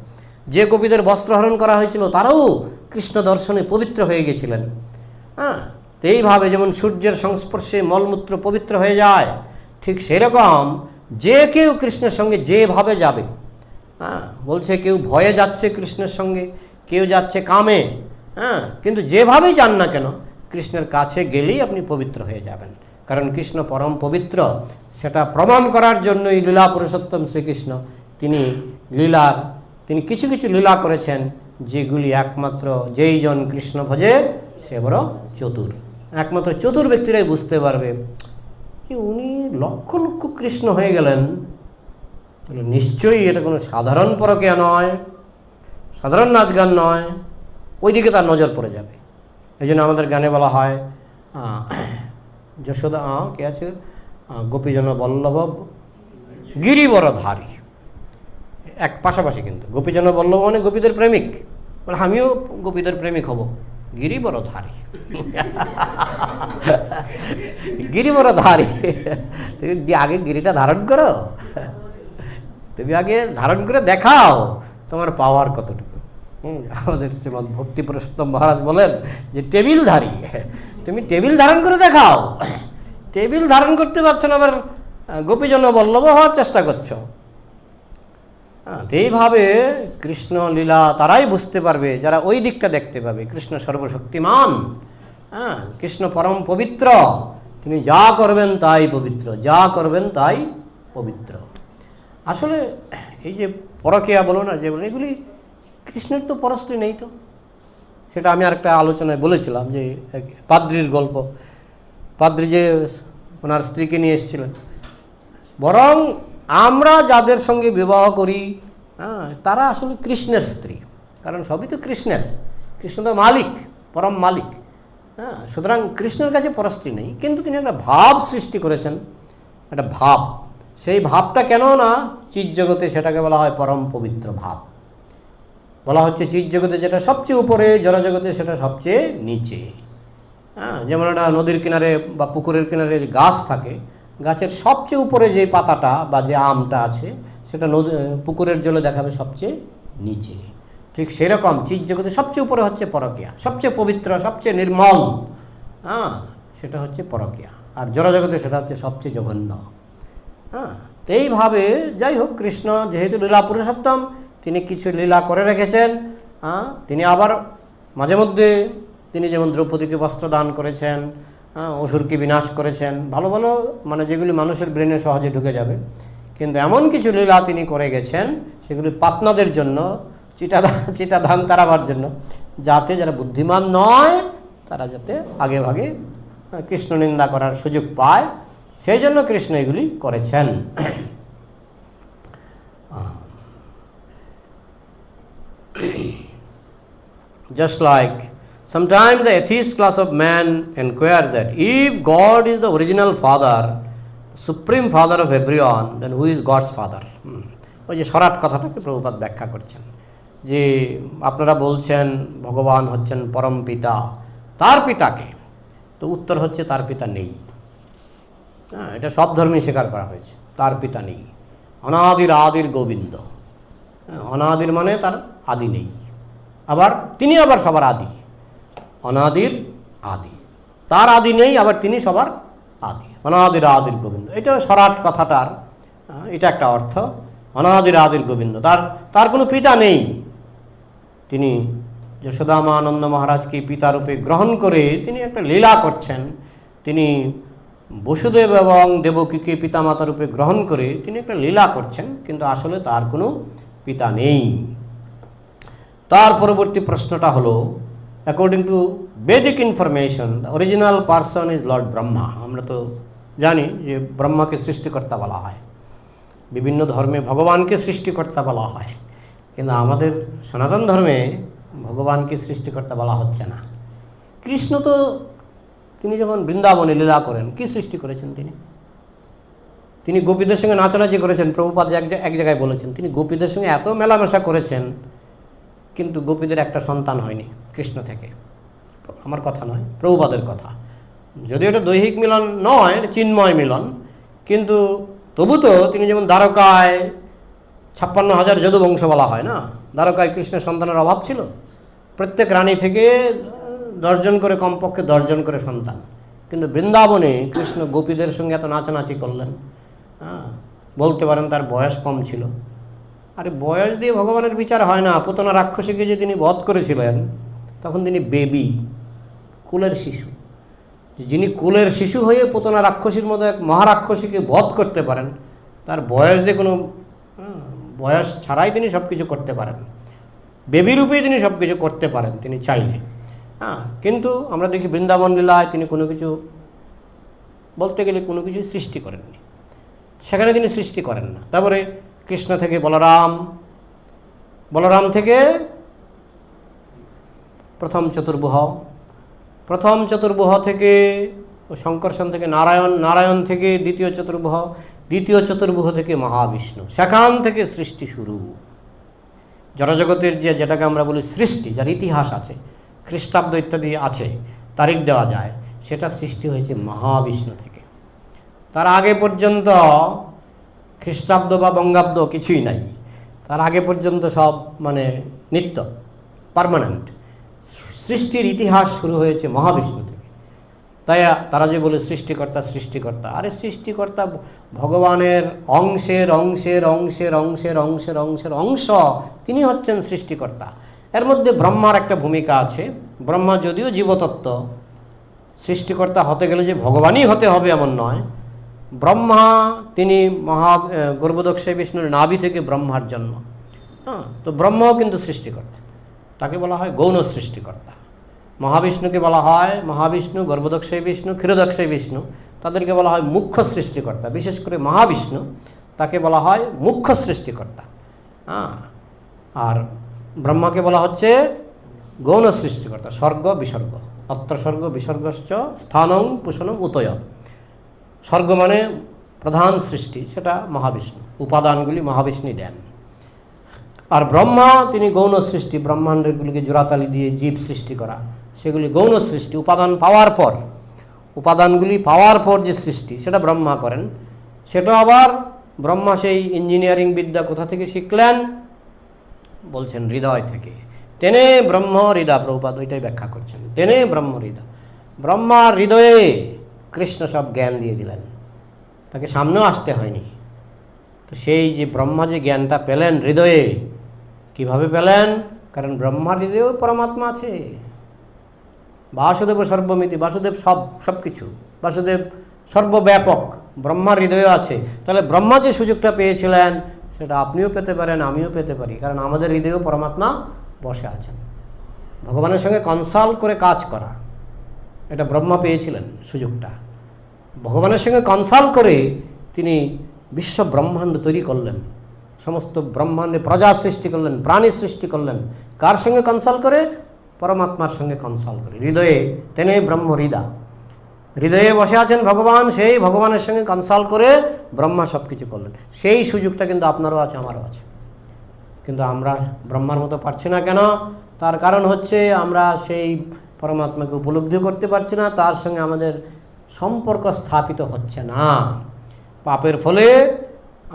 S1: যে গোপীদের বস্ত্রহরণ করা হয়েছিল, তারাও কৃষ্ণ দর্শনে পবিত্র হয়ে গেছিলেন। তো এইভাবে যেমন সূর্যের সংস্পর্শে মলমূত্র পবিত্র হয়ে যায়, ঠিক সেরকম যে কেউ কৃষ্ণের সঙ্গে যেভাবে যাবে, বলছে কেউ ভয়ে যাচ্ছে কৃষ্ণের সঙ্গে, কেউ যাচ্ছে কামে, কিন্তু যেভাবেই যান না কেন, কৃষ্ণের কাছে গেলেই আপনি পবিত্র হয়ে যাবেন। কারণ কৃষ্ণ পরম পবিত্র। সেটা প্রমাণ করার জন্যই লীলা পুরুষোত্তম শ্রীকৃষ্ণ তিনি কিছু কিছু লীলা করেছেন, যেগুলি একমাত্র যেই জন কৃষ্ণ ভজে সে বড় চতুর। একমাত্র চতুর ব্যক্তিরাই বুঝতে পারবে যে উনি লক্ষ লক্ষ কৃষ্ণ হয়ে গেলেন। নিশ্চয়ই এটা কোনো সাধারণ পরকীয়া নয়, সাধারণ নাচ গান নয়, ওইদিকে তার নজর পড়ে যাবে। এই জন্য আমাদের গানে বলা হয়, যশোদা কে আছে, গোপীজন বল্লভ গিরিবরধারী, এক পাশাপাশি। কিন্তু গোপীজন বল্লভ মানে গোপীদের প্রেমিক, মানে আমিও গোপীদের প্রেমিক হব। গিরিবরধারী, গিরিবরধারী। তুমি আগে গিরিটা ধারণ করো, তুমি আগে ধারণ করে দেখাও তোমার পাওয়ার কতটুকু। আমাদের শ্রীমৎ ভক্তি পুরুষোত্তম মহারাজ বলেন যে টেবিলধারী, তুমি টেবিল ধারণ করে দেখাও। টেবিল ধারণ করতে পারছো না, আবার গোপীজন বল্লভ হওয়ার চেষ্টা করছো। তো এইভাবে কৃষ্ণ লীলা তারাই বুঝতে পারবে যারা ওই দিকটা দেখতে পাবে। কৃষ্ণ সর্বশক্তিমান, কৃষ্ণ পরম পবিত্র, তিনি যা করবেন তাই পবিত্র, যা করবেন তাই পবিত্র। আসলে এই যে পরকীয়া বলো না, যে বলো, এগুলি কৃষ্ণের তো পরস্ত্রী নেই তো। সেটা আমি আরেকটা আলোচনায় বলেছিলাম যে পাদ্রির গল্প, পাদ্রি যে ওনার স্ত্রীকে নিয়ে এসেছিলেন। বরং আমরা যাদের সঙ্গে বিবাহ করি তারা আসলে কৃষ্ণের স্ত্রী, কারণ সবই তো কৃষ্ণের, কৃষ্ণ তো মালিক, পরম মালিক। সুতরাং কৃষ্ণের কাছে পরস্ত্রী নেই, কিন্তু তিনি একটা ভাব সৃষ্টি করেছেন, একটা ভাব। সেই ভাবটা কেন না চিৎ জগতে সেটাকে বলা হয় পরম পবিত্র ভাব। বলা হচ্ছে চিৎ জগতে যেটা সবচেয়ে উপরে, জড়জগতে সেটা সবচেয়ে নিচে। যেমন একটা নদীর কিনারে বা পুকুরের কিনারে যে গাছ থাকে, গাছের সবচেয়ে উপরে যে পাতাটা বা যে আমটা আছে সেটা পুকুরের জলে দেখাবে সবচেয়ে নিচে। ঠিক সেরকম চিৎ জগতে সবচেয়ে উপরে হচ্ছে পরকীয়া, সবচেয়ে পবিত্র, সবচেয়ে নির্মল, সেটা হচ্ছে পরকীয়া। আর জড়জগতে সেটা হচ্ছে সবচেয়ে জঘন্য। তো এইভাবে যাই হোক, কৃষ্ণ যেহেতু লীলা পুরুষোত্তম, তিনি কিছু লীলা করে রেখেছেন। তিনি আবার মাঝে মধ্যে তিনি যেমন দ্রৌপদীকে বস্ত্র দান করেছেন, অসুরকে বিনাশ করেছেন, ভালো ভালো, মানে যেগুলি মানুষের ব্রেনে সহজে ঢুকে যাবে। কিন্তু এমন কিছু লীলা তিনি করে গেছেন সেগুলি পাতনাদের জন্য, চিটা ধান তারাবার জন্য, যাতে যারা বুদ্ধিমান নয় তারা যাতে আগে ভাগে কৃষ্ণ নিন্দা করার সুযোগ পায়, সেই জন্য কৃষ্ণ এগুলি করেছেন। Just like sometimes the atheist class of man inquire that if God is the original father, supreme father of everyone, then who is God's father? ওই যে সরাট কথাটাকে প্রভুপাদ ব্যাখ্যা করছেন যে আপনারা বলছেন ভগবান হচ্ছেন পরম পিতা, তার পিতাকে, তো উত্তর হচ্ছে তার পিতা নেই। এটা সব ধর্মে স্বীকার করা হয়েছে, তার পিতা নেই। অনাদির আদির গোবিন্দ, অনাদির মানে তার আদি নেই, আবার তিনি আবার সবার আদি, অনাদির আদি, তার আদি নেই, আবার তিনি সবার আদি, অনাদির আদির গোবিন্দ। এটা সরাট কথাটার এটা একটা অর্থ, অনাদির আদির গোবিন্দ, তার কোনো পিতা নেই। তিনি যশোদামা আনন্দ মহারাজকে পিতারূপে গ্রহণ করে তিনি একটা লীলা করছেন। তিনি বসুদেব এবং দেবকীকে পিতামাতা রূপে গ্রহণ করে তিনি একটা লীলা করছেন, কিন্তু আসলে তার কোনো পিতা নেই। তার পরবর্তী প্রশ্নটা হলো, according to Vedic information the original person is lord Brahma. আমরা তো জানি যে ব্রহ্মাকে সৃষ্টিকর্তা বলা হয়, বিভিন্ন ধর্মে ভগবানকে সৃষ্টিকর্তা বলা হয়, কিন্তু আমাদের সনাতন ধর্মে ভগবানকে সৃষ্টিকর্তা বলা হচ্ছে না। কৃষ্ণ তো তিনি যখন বৃন্দাবনে লীলা করেন, কি সৃষ্টি করেছেন? তিনি গোপীদের সঙ্গে নাচানাচি করেছেন। প্রভুপাদ এক জায়গায় বলেছেন তিনি গোপীদের সঙ্গে এত মেলামেশা করেছেন, কিন্তু গোপীদের একটা সন্তান হয়নি কৃষ্ণ থেকে। আমার কথা নয়, প্রভুপাদের কথা। যদিও এটা দৈহিক মিলন নয়, চিন্ময় মিলন, কিন্তু তবু তো তিনি যেমন দ্বারকায় 56,000 যদুবংশ বলা হয় না, দ্বারকায় কৃষ্ণের সন্তানের অভাব ছিল। প্রত্যেক রানী থেকে 10 জন করে, কমপক্ষে 10 জন করে সন্তান। কিন্তু বৃন্দাবনে কৃষ্ণ গোপীদের সঙ্গে এত নাচানাচি করলেন, বলতে পারেন তার বয়স কম ছিল। আরে বয়স দিয়ে ভগবানের বিচার হয় না। পুতনা রাক্ষসীকে যে তিনি বধ করেছিলেন, তখন তিনি বেবি, কুলের শিশু। যিনি কুলের শিশু হয়ে পুতনা রাক্ষসীর মতো এক মহারাক্ষসীকে বধ করতে পারেন, তার বয়স দিয়ে কোনো, বয়স ছাড়াই তিনি সব কিছু করতে পারেন, বেবি রূপেই তিনি সব কিছু করতে পারেন তিনি চাইলে। কিন্তু আমরা দেখি বৃন্দাবন লীলায় তিনি কোনো কিছু, বলতে গেলে কোনো কিছু সৃষ্টি করেননি, সেখানে তিনি সৃষ্টি করেন না। তারপরে কৃষ্ণ থেকে বলরাম, বলরাম থেকে প্রথম চতুর্ভুহ থেকে শঙ্কর্ষণ থেকে নারায়ণ, নারায়ণ থেকে দ্বিতীয় চতুর্ভুহ থেকে মহাবিষ্ণু, সেখান থেকে সৃষ্টি শুরু। জড়জগতের যেটাকে আমরা বলি সৃষ্টি, যার ইতিহাস আছে, খ্রিস্টাব্দ ইত্যাদি আছে, তারিখ দেওয়া যায়, সেটা সৃষ্টি হয়েছে মহাবিষ্ণু থেকে। তার আগে পর্যন্ত খ্রিস্টাব্দ বা বঙ্গাব্দ কিছুই নাই, তার আগে পর্যন্ত সব মানে নিত্য, পার্মানেন্ট। সৃষ্টির ইতিহাস শুরু হয়েছে মহাবিষ্ণু থেকে। তাই তারা যে বলে সৃষ্টিকর্তা সৃষ্টিকর্তা, আরে সৃষ্টিকর্তা ভগবানের অংশের অংশের অংশের অংশের অংশের অংশের অংশ, তিনি হচ্ছেন সৃষ্টিকর্তা। এর মধ্যে ব্রহ্মার একটা ভূমিকা আছে। ব্রহ্মা যদিও জীবতত্ত্ব, সৃষ্টিকর্তা হতে গেলে যে ভগবানই হতে হবে এমন নয়। ব্রহ্মা তিনি গর্ভদক্ষায় বিষ্ণুর নাভি থেকে ব্রহ্মার জন্ম। হ্যাঁ, তো ব্রহ্মাও কিন্তু সৃষ্টিকর্তা, তাকে বলা হয় গৌণ সৃষ্টিকর্তা। মহাবিষ্ণুকে বলা হয়, মহাবিষ্ণু, গর্ভদক্ষায় বিষ্ণু, ক্ষীরদক্ষায় বিষ্ণু, তাদেরকে বলা হয় মুখ্য সৃষ্টিকর্তা। বিশেষ করে মহাবিষ্ণু, তাকে বলা হয় মুখ্য সৃষ্টিকর্তা। হ্যাঁ, আর ব্রহ্মাকে বলা হচ্ছে গৌণ সৃষ্টিকর্তা। স্বর্গ বিসর্গ, অত্র স্বর্গ বিসর্গশ্চ স্থানং পুষণম উতয়। স্বর্গ মানে প্রধান সৃষ্টি, সেটা মহাবিষ্ণু, উপাদানগুলি মহাবিষ্ণু দেন। আর ব্রহ্মা তিনি গৌণ সৃষ্টি, ব্রহ্মাণ্ডগুলিকে জোড়াতালি দিয়ে জীব সৃষ্টি করা, সেগুলি গৌণ সৃষ্টি। উপাদানগুলি পাওয়ার পর যে সৃষ্টি, সেটা ব্রহ্মা করেন। সেটা আবার ব্রহ্মা সেই ইঞ্জিনিয়ারিং বিদ্যা কোথা থেকে শিখলেন? বলছেন হৃদয় থেকে। তেনে ব্রহ্ম হৃদয়, প্রভুপাদ ওইটাই ব্যাখ্যা করছেন। তেনে ব্রহ্ম হৃদয়, ব্রহ্মার হৃদয়ে কৃষ্ণ সব জ্ঞান দিয়ে দিলেন, তাকে সামনেও আসতে হয়নি। তো সেই যে ব্রহ্মা যে জ্ঞানটা পেলেন হৃদয়ে, কিভাবে পেলেন? কারণ ব্রহ্মার হৃদয়েও পরমাত্মা আছে। বাসুদেব সর্বমিতি, বাসুদেব সব কিছু, বাসুদেব সর্বব্যাপক, ব্রহ্মার হৃদয়েও আছে। তাহলে ব্রহ্মা যে সুযোগটা পেয়েছিলেন, সেটা আপনিও পেতে পারেন, আমিও পেতে পারি, কারণ আমাদের হৃদয়েও পরমাত্মা বসে আছেন। ভগবানের সঙ্গে কনসাল্ট করে কাজ করা, এটা ব্রহ্মা পেয়েছিলেন সুযোগটা। ভগবানের সঙ্গে কনসাল্ট করে তিনি বিশ্ব ব্রহ্মাণ্ড তৈরি করলেন, সমস্ত ব্রহ্মাণ্ডে প্রজা সৃষ্টি করলেন, প্রাণী সৃষ্টি করলেন। কার সঙ্গে কনসাল্ট করে? পরমাত্মার সঙ্গে কনসাল্ট করে। হৃদয়ে তেনে ব্রহ্ম হৃদয়, হৃদয়ে বসে আছেন ভগবান, সেই ভগবানের সঙ্গে কনসাল্ট করে ব্রহ্মা সব কিছু করলেন। সেই সুযোগটা কিন্তু আপনারও আছে, আমারও আছে, কিন্তু আমরা ব্রহ্মার মতো পারছি না। কেন? তার কারণ হচ্ছে আমরা সেই পরমাত্মাকে উপলব্ধি করতে পারছি না, তার সঙ্গে আমাদের সম্পর্ক স্থাপিত হচ্ছে না। পাপের ফলে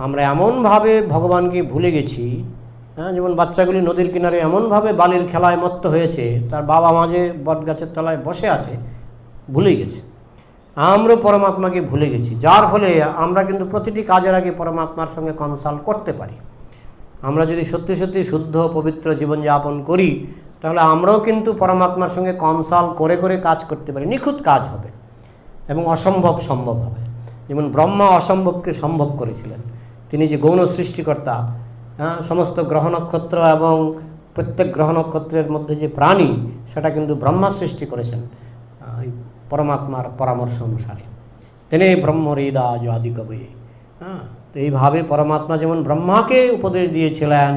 S1: আমরা এমনভাবে ভগবানকে ভুলে গেছি। হ্যাঁ, যেমন বাচ্চাগুলি নদীর কিনারে এমনভাবে বালির খেলায় মত্ত হয়েছে, তার বাবা মাঝে বট গাছের তলায় বসে আছে, ভুলে গেছে। আমরা পরমাত্মাকে ভুলে গেছি, যার ফলে আমরা কিন্তু প্রতিটি কাজের আগে পরমাত্মার সঙ্গে কনসাল্ট করতে পারি। আমরা যদি সত্যি সত্যি শুদ্ধ পবিত্র জীবনযাপন করি, তাহলে আমরাও কিন্তু পরমাত্মার সঙ্গে কনসাল্ট করে করে কাজ করতে পারি। নিখুঁত কাজ হবে এবং অসম্ভব সম্ভব হবে। যেমন ব্রহ্মা অসম্ভবকে সম্ভব করেছিলেন। তিনি যে গৌণ সৃষ্টিকর্তা, হ্যাঁ, সমস্ত গ্রহ নক্ষত্র এবং প্রত্যেক গ্রহ নক্ষত্রের মধ্যে যে প্রাণী, সেটা কিন্তু ব্রহ্মা সৃষ্টি করেছেন পরমাত্মার পরামর্শ অনুসারে। তিনি ব্রহ্ম হৃদয় আদি কবি। হ্যাঁ, তো এইভাবে পরমাত্মা যেমন ব্রহ্মাকে উপদেশ দিয়েছিলেন,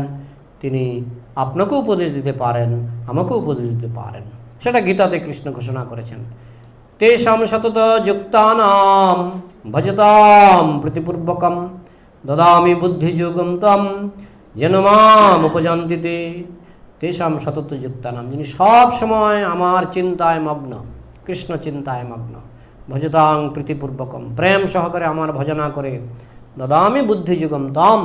S1: তিনি আপনাকেও উপদেশ দিতে পারেন, আমাকেও উপদেশ দিতে পারেন। সেটা গীতাতে কৃষ্ণ ঘোষণা করেছেন। তেষাম সতত যুক্তানাম ভজতাম প্রতিপূর্বকম দদামি বুদ্ধিযোগম তম যেন মাম উপজান্তি তে। তেষাম সতত যুক্তানাম, যিনি সব সময় আমার চিন্তায় মগ্ন, কৃষ্ণ চিন্তায় মগ্ন, ভজতাং প্রীতিপূর্বকম, প্রেম সহকারে আমার ভজনা করে, দদামি বুদ্ধিযোগম তম,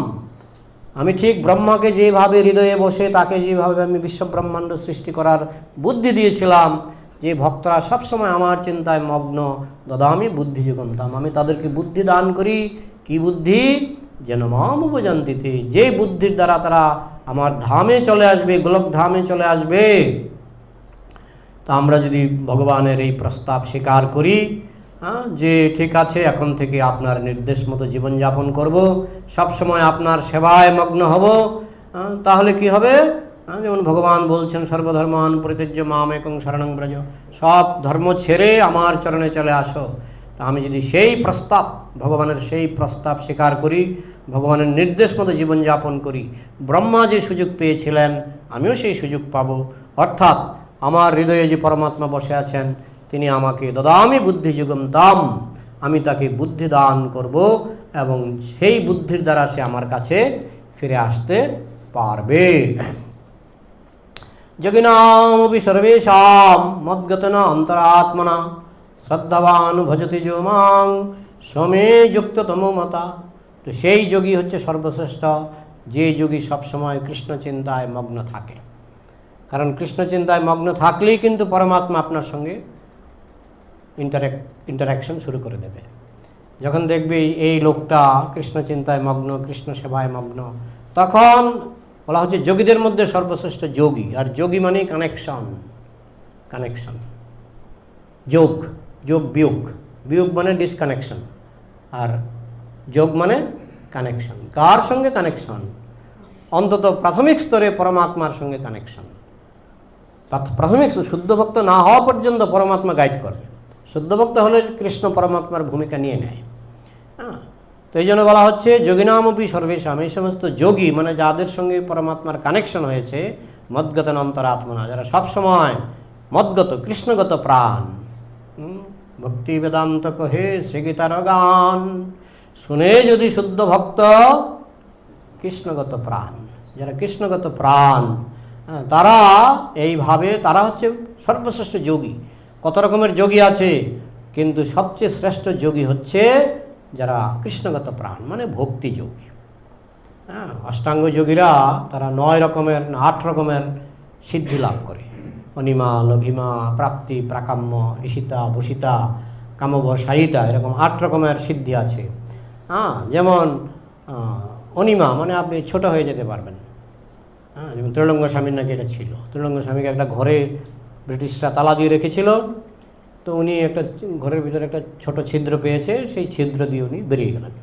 S1: আমি ঠিক ব্রহ্মাকে যেভাবে হৃদয়ে বসে তাকে যেভাবে আমি বিশ্ব ব্রহ্মাণ্ড সৃষ্টি করার বুদ্ধি দিয়েছিলাম, যে ভক্তরা সবসময় আমার চিন্তায় মগ্ন, দদামি বুদ্ধিযোগম তম, আমি তাদেরকে বুদ্ধি দান করি। কি বুদ্ধি? যেন মাম উপজান্তিতে, যে বুদ্ধির দ্বারা তারা আমার ধামে চলে আসবে, গোলক ধামে চলে আসবে। তা আমরা যদি ভগবানের এই প্রস্তাব স্বীকার করি, যে ঠিক আছে, এখন থেকে আপনার নির্দেশ মতো জীবনযাপন করব, সবসময় আপনার সেবায় মগ্ন হব, তাহলে কি হবে? যেমন ভগবান বলছেন, সর্বধর্মান পরিত্যজ্য মাম একং শরণং ব্রজ, সব ধর্ম ছেড়ে আমার চরণে চলে আসো। তা আমি যদি সেই প্রস্তাব, ভগবানের সেই প্রস্তাব স্বীকার করি, ভগবানের নির্দেশ মতো জীবনযাপন করি, ব্রহ্মা যে সুযোগ পেয়েছিলেন আমিও সেই সুযোগ পাব। অর্থাৎ আমার হৃদয়ে যে পরমাত্মা বসে আছেন, তিনি আমাকে দদামি বুদ্ধিযোগম তম, আমি তাকে বুদ্ধি দান করব এবং সেই বুদ্ধির দ্বারা সে আমার কাছে ফিরে আসতে পারবে। যোগিনামপি সর্বেষাং মদ্গতেন অন্তরাত্মনা শ্রদ্ধাবান ভজতি যো মাং সমে যুক্ততম মতা। তো সেই যোগী হচ্ছে সর্বশ্রেষ্ঠ, যে যোগী সবসময় কৃষ্ণ চিন্তায় মগ্ন থাকে। কারণ কৃষ্ণ চিন্তায় মগ্ন থাকলেই কিন্তু পরমাত্মা আপনার সঙ্গে ইন্টারাকশন শুরু করে দেবে। যখন দেখবি এই লোকটা কৃষ্ণ চিন্তায় মগ্ন, কৃষ্ণ সেবায় মগ্ন, তখন বলা হচ্ছে যোগীদের মধ্যে সর্বশ্রেষ্ঠ যোগী। আর যোগী মানে কানেকশন। যোগ বিয়োগ, বিয়োগ মানে ডিসকানেকশন, আর যোগ মানে কানেকশন। কার সঙ্গে কানেকশন? অন্তত প্রাথমিক স্তরে পরমাত্মার সঙ্গে কানেকশন। প্রাথমিক শুদ্ধ ভক্ত না হওয়া পর্যন্ত পরমাত্মা গাইড করে। শুদ্ধ ভক্ত হলে কৃষ্ণ পরমাত্মার ভূমিকা নিয়ে নেয়। হ্যাঁ, তো এই জন্য বলা হচ্ছে যোগিনামপি সর্বেশাম, এই সমস্ত যোগী মানে যাদের সঙ্গে পরমাত্মার কানেকশন হয়েছে, মদ্গত অন্তরাত্মনা, যারা সবসময় মদ্গত কৃষ্ণগত প্রাণ। ভক্তি বেদান্ত কহে শ্রীগীতার গান, শুনে যদি শুদ্ধ ভক্ত কৃষ্ণগত প্রাণ, যারা কৃষ্ণগত প্রাণ, তারা এইভাবে, তারা হচ্ছে সর্বশ্রেষ্ঠ যোগী। কত রকমের যোগী আছে, কিন্তু সবচেয়ে শ্রেষ্ঠ যোগী হচ্ছে যারা কৃষ্ণগত প্রাণ মানে ভক্তি যোগী। হ্যাঁ, অষ্টাঙ্গ যোগীরা তারা 8 রকমের সিদ্ধি লাভ করে। অনিমা, লঘিমা, প্রাপ্তি, প্রাকাম্য, ঈশিতা, বসিতা, কামবশায়িতা, এরকম 8 রকমের সিদ্ধি আছে। হ্যাঁ, যেমন অনিমা মানে আপনি ছোট হয়ে যেতে পারবেন। হ্যাঁ, যেমন ত্রিলঙ্গ স্বামীর নাকি এটা ছিল। ত্রিলঙ্গ স্বামীকে একটা ঘরে ব্রিটিশরা তালা দিয়ে রেখেছিল, তো উনি একটা ঘরের ভিতরে একটা ছোট ছিদ্র পেয়েছে, সেই ছিদ্র দিয়ে উনি বেরিয়ে গেলেন।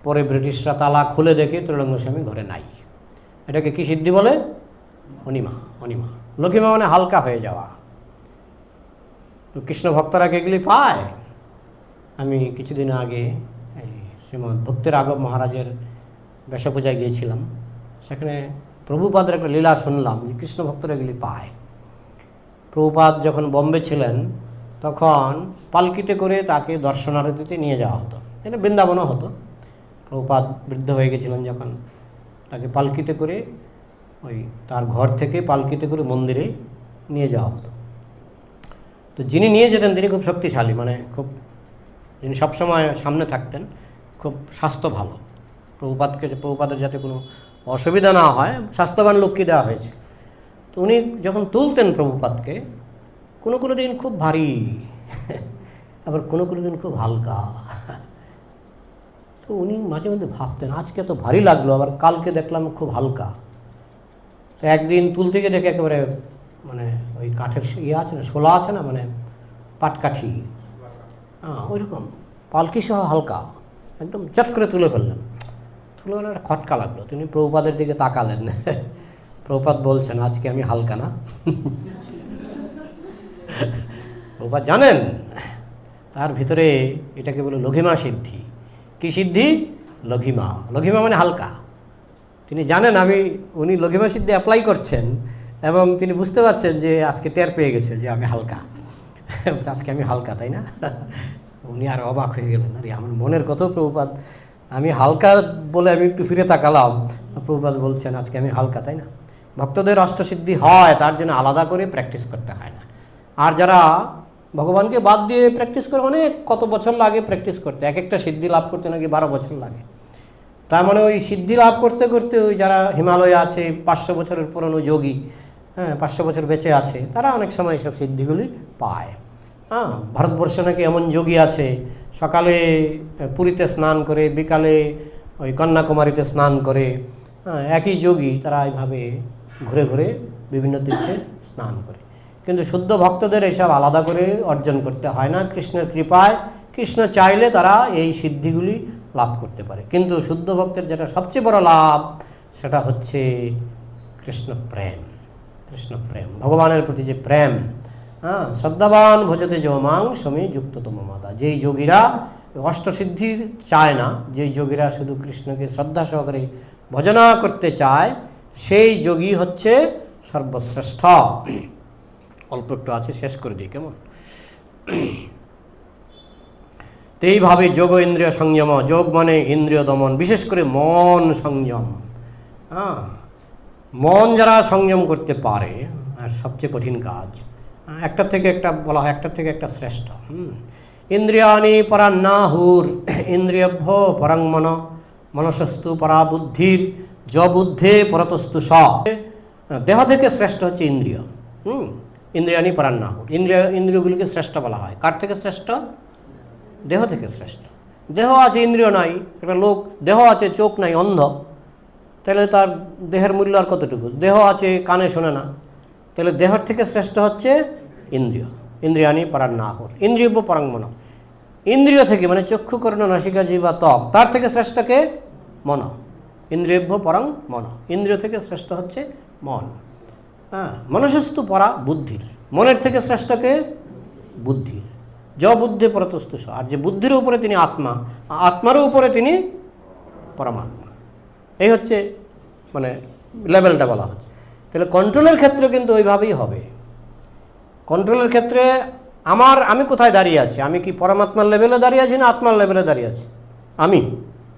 S1: পরে ব্রিটিশরা তালা খুলে দেখে ত্রিলঙ্গ স্বামী ঘরে নাই। এটাকে কি সিদ্ধি বলে? অনিমা। লঘিমা মানে হালকা হয়ে যাওয়া। তো কৃষ্ণ ভক্তরা এগুলি পায়। আমি কিছুদিন আগে এই শ্রীমৎ ভক্তির আগম মহারাজের বেশপূজায় গিয়েছিলাম। সেখানে প্রভুপাদের একটা লীলা শুনলাম যে কৃষ্ণ ভক্তরা এগুলি পায়। প্রভুপাদ যখন বোম্বে ছিলেন তখন পালকিতে করে তাকে দর্শনার্থীতে নিয়ে যাওয়া হতো। এটা বৃন্দাবনও হতো। প্রভুপাদ বৃদ্ধ হয়ে গেছিলেন যখন, তাকে পালকিতে করে ওই তার ঘর থেকে পালকিতে করে মন্দিরে নিয়ে যাওয়া হতো। তো যিনি নিয়ে যেতেন তিনি খুব শক্তিশালী, মানে যিনি সবসময় সামনে থাকতেন, খুব স্বাস্থ্য ভালো। প্রভুপাদের যাতে কোনো অসুবিধা না হয়, স্বাস্থ্যবান লোককে দেওয়া হয়েছে। তো উনি যখন তুলতেন প্রভুপাদকে, কোনো দিন খুব ভারী, আবার কোনো দিন খুব হালকা। তো উনি মাঝে মধ্যে ভাবতেন আজকে তো ভারী লাগলো, আবার কালকে দেখলাম খুব হালকা। তো একদিন তুলতে গিয়ে দেখে একেবারে মানে ওই কাঠের আছে না, শোলা আছে না, মানে পাটকাঠি, ওইরকম পালকি সহ হালকা, একদম চট করে তুলে ফেললেন। একটা খটকা লাগলো। তিনি প্রভুপাদের দিকে তাকালেন। প্রভুপাদ বলছেন আজকে আমি হালকা না। প্রভুপাদ জানেন তার ভিতরে এটাকে বলে লঘিমা সিদ্ধি। কি সিদ্ধি? লঘিমা মানে হালকা। তিনি জানেন উনি লঘিমা সিদ্ধি অ্যাপ্লাই করছেন, এবং তিনি বুঝতে পারছেন যে আজকে টের পেয়ে গেছে যে আমি হালকা। আজকে আমি হালকা, তাই না? উনি আর অবাক হয়ে গেলেন, আরে আমার মনের কথা প্রভুপাদ, আমি হালকা বলে আমি একটু ফিরে তাকালাম, প্রভুপাদ বলছেন আজকে আমি হালকা, তাই না? ভক্তদের অষ্টসিদ্ধি হয়, তার জন্য আলাদা করে প্র্যাকটিস করতে হয় না। আর যারা ভগবানকে বাদ দিয়ে প্র্যাকটিস করে, অনেক কত বছর লাগে প্র্যাকটিস করতে, এক একটা সিদ্ধি লাভ করতে নাকি 12 বছর লাগে। তার মানে ওই সিদ্ধি লাভ করতে করতে ওই যারা হিমালয়ে আছে, 500 বছরের পুরনো যোগী, 500 বছর বেঁচে আছে, তারা অনেক সময় এইসব সিদ্ধিগুলি পায়। ভারতবর্ষে নাকি এমন যোগী আছে, সকালে পুরীতে স্নান করে, বিকালে ওই কন্যাকুমারীতে স্নান করে। একই যোগী, তারা এইভাবে ঘুরে ঘুরে বিভিন্ন তীর্থে স্নান করে। কিন্তু শুদ্ধ ভক্তদের এসব আলাদা করে অর্জন করতে হয় না। কৃষ্ণের কৃপায়, কৃষ্ণ চাইলে তারা এই সিদ্ধিগুলি লাভ করতে পারে। কিন্তু শুদ্ধ ভক্তের যেটা সবচেয়ে বড় লাভ, সেটা হচ্ছে কৃষ্ণ প্রেম, ভগবানের প্রতি যে প্রেম। শ্রদ্ধাবান ভজতে যমাং সমী যুক্ততম মাতা। যেই যোগীরা অষ্টসিদ্ধি চায় না, যেই যোগীরা শুধু কৃষ্ণকে শ্রদ্ধা সহকারে ভজনা করতে চায়, সেই যোগী হচ্ছে সর্বশ্রেষ্ঠ। অল্প একটু আছে, শেষ করে দিই কেমন? তো এইভাবে যোগ ইন্দ্রিয় সংযম, যোগ মানে ইন্দ্রিয় দমন, বিশেষ করে মন সংযম। মন যারা সংযম করতে পারে, আর সবচেয়ে কঠিন কাজ, একটা থেকে একটা বলা হয়, একটা থেকে একটা শ্রেষ্ঠ। ইন্দ্রিয়াণি পরান্নাহুর ইন্দ্রিয়ভ্য পরাং মনসস্তু পরা বুদ্ধির য বুদ্ধে পরতস্তু স। দেহ থেকে শ্রেষ্ঠ হচ্ছে ইন্দ্রিয়। ইন্দ্রিয়ানি পরান্নাহুর। ইন্দ্রিয়গুলিকে শ্রেষ্ঠ বলা হয়। কার থেকে শ্রেষ্ঠ? দেহ থেকে শ্রেষ্ঠ। দেহ আছে, ইন্দ্রিয় নাই। একটা লোক দেহ আছে, চোখ নাই, অন্ধ, তাহলে তার দেহের মূল্য আর কতটুকু? দেহ আছে, কানে শোনে না, তাহলে দেহের থেকে শ্রেষ্ঠ হচ্ছে ইন্দ্রিয়। ইন্দ্রিয়ানি পরান্নাহুর, ইন্দ্রিয় পরাং মন। ইন্দ্রিয় থেকে মানে চক্ষু, কর্ণ, নাসিকা, জিহ্বা, ত্বক, তার থেকে শ্রেষ্ঠকে মন। ইন্দ্রিয়ভ্য পরং মন, ইন্দ্রিয় থেকে শ্রেষ্ঠ হচ্ছে মন। হ্যাঁ, মনসস্তু পরা বুদ্ধির, মনের থেকে শ্রেষ্ঠকে বুদ্ধির। য বুদ্ধি পরতস্তুষ, আর যে বুদ্ধির উপরে তিনি আত্মা, আত্মারও উপরে তিনি পরমাত্মা। এই হচ্ছে মানে লেভেলটা বলা হচ্ছে। তাহলে কন্ট্রোলের ক্ষেত্রে কিন্তু ওইভাবেই হবে। কন্ট্রোলের ক্ষেত্রে আমি কোথায় দাঁড়িয়ে আছি? আমি কি পরমাত্মার লেভেলে দাঁড়িয়ে আছি না আত্মার লেভেলে দাঁড়িয়ে আছি?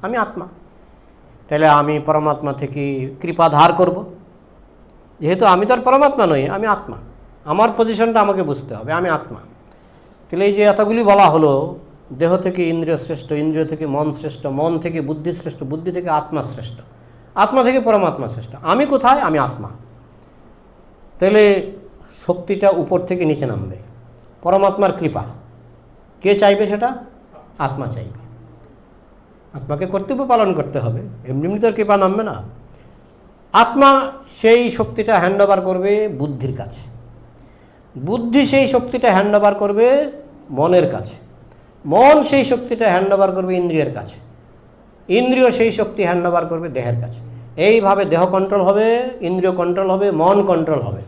S1: আমি আত্মা। তাহলে আমি পরমাত্মা থেকে কৃপা ধার করব। যেহেতু আমি তো আর পরমাত্মা নই, আমি আত্মা, আমার পজিশনটা আমাকে বুঝতে হবে, আমি আত্মা। তাহলে এই যে এতগুলি বলা হলো, দেহ থেকে ইন্দ্রিয় শ্রেষ্ঠ, ইন্দ্রিয় থেকে মন শ্রেষ্ঠ, মন থেকে বুদ্ধি শ্রেষ্ঠ, বুদ্ধি থেকে আত্মা শ্রেষ্ঠ, আত্মা থেকে পরমাত্মা শ্রেষ্ঠ। আমি কোথায়? আমি আত্মা। তাহলে শক্তিটা উপর থেকে নিচে নামবে, পরমাত্মার কৃপা। কে চাইবে সেটা? আত্মা চাইবে। আত্মাকে কর্তব্য পালন করতে হবে, এমনি এমনি তো আর কৃপা নামবে না। আত্মা সেই শক্তিটা হ্যান্ড ওভার করবে বুদ্ধির কাছে, বুদ্ধি সেই শক্তিটা হ্যান্ড ওভার করবে মনের কাছে, মন সেই শক্তিটা হ্যান্ড ওভার করবে ইন্দ্রিয়ের কাছে, ইন্দ্রিয় সেই শক্তি হ্যান্ড ওভার করবে দেহের কাছে। এইভাবে দেহ কন্ট্রোল হবে, ইন্দ্রিয় কন্ট্রোল হবে, মন কন্ট্রোল হবে।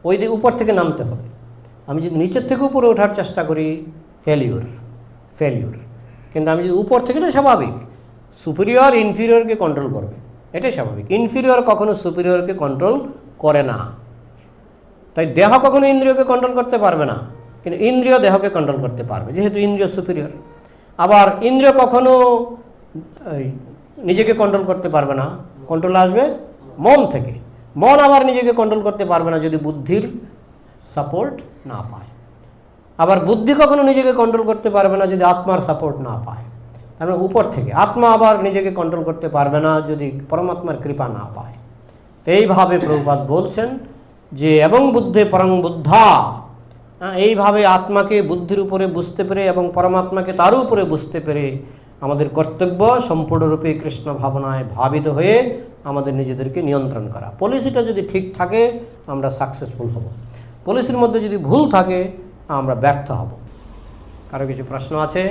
S1: ওই দিকে উপর থেকে নামতে হবে। আমি যদি নিচের থেকে উপরে ওঠার চেষ্টা করি, ফেলিওর। কিন্তু আমি যদি উপর থেকে, এটা স্বাভাবিক, সুপিরিয়র ইনফিরিয়রকে কন্ট্রোল করবে, এটাই স্বাভাবিক। ইনফিরিয়র কখনো সুপিরিয়রকে কন্ট্রোল করে না। তাই দেহ কখনো ইন্দ্রিয়কে কন্ট্রোল করতে পারবে না, কিন্তু ইন্দ্রিয় দেহকে কন্ট্রোল করতে পারবে, যেহেতু ইন্দ্রিয় সুপিরিয়র। আবার ইন্দ্রিয় কখনো নিজেকে কন্ট্রোল করতে পারবে না, কন্ট্রোল আসবে মন থেকে। মন আবার নিজেকে কন্ট্রোল করতে পারবে না যদি বুদ্ধির সাপোর্ট না পায়। আবার বুদ্ধি কখনো নিজেকে কন্ট্রোল করতে পারবে না যদি আত্মার সাপোর্ট না পায়। তার মানে উপর থেকে। আত্মা আবার নিজেকে কন্ট্রোল করতে পারবে না যদি পরমাত্মার কৃপা না পায়। তো এইভাবে প্রভুপাদ বলছেন যে এবং বুদ্ধে পরং বুদ্ধা, এইভাবে আত্মাকে বুদ্ধির উপরে বুঝতে পেরে এবং পরমাত্মাকে তার উপরে বুঝতে পেরে আমাদের কর্তব্য সম্পূর্ণরূপে কৃষ্ণ ভাবনায় ভাবিত হয়ে আমাদের নিজেদেরকে নিয়ন্ত্রণ করা। পলিসিটা যদি ঠিক থাকে আমরা সাকসেসফুল হব, পলিসির মধ্যে যদি ভুল থাকে আমরা ব্যর্থ হব। কারো কিছু প্রশ্ন আছে?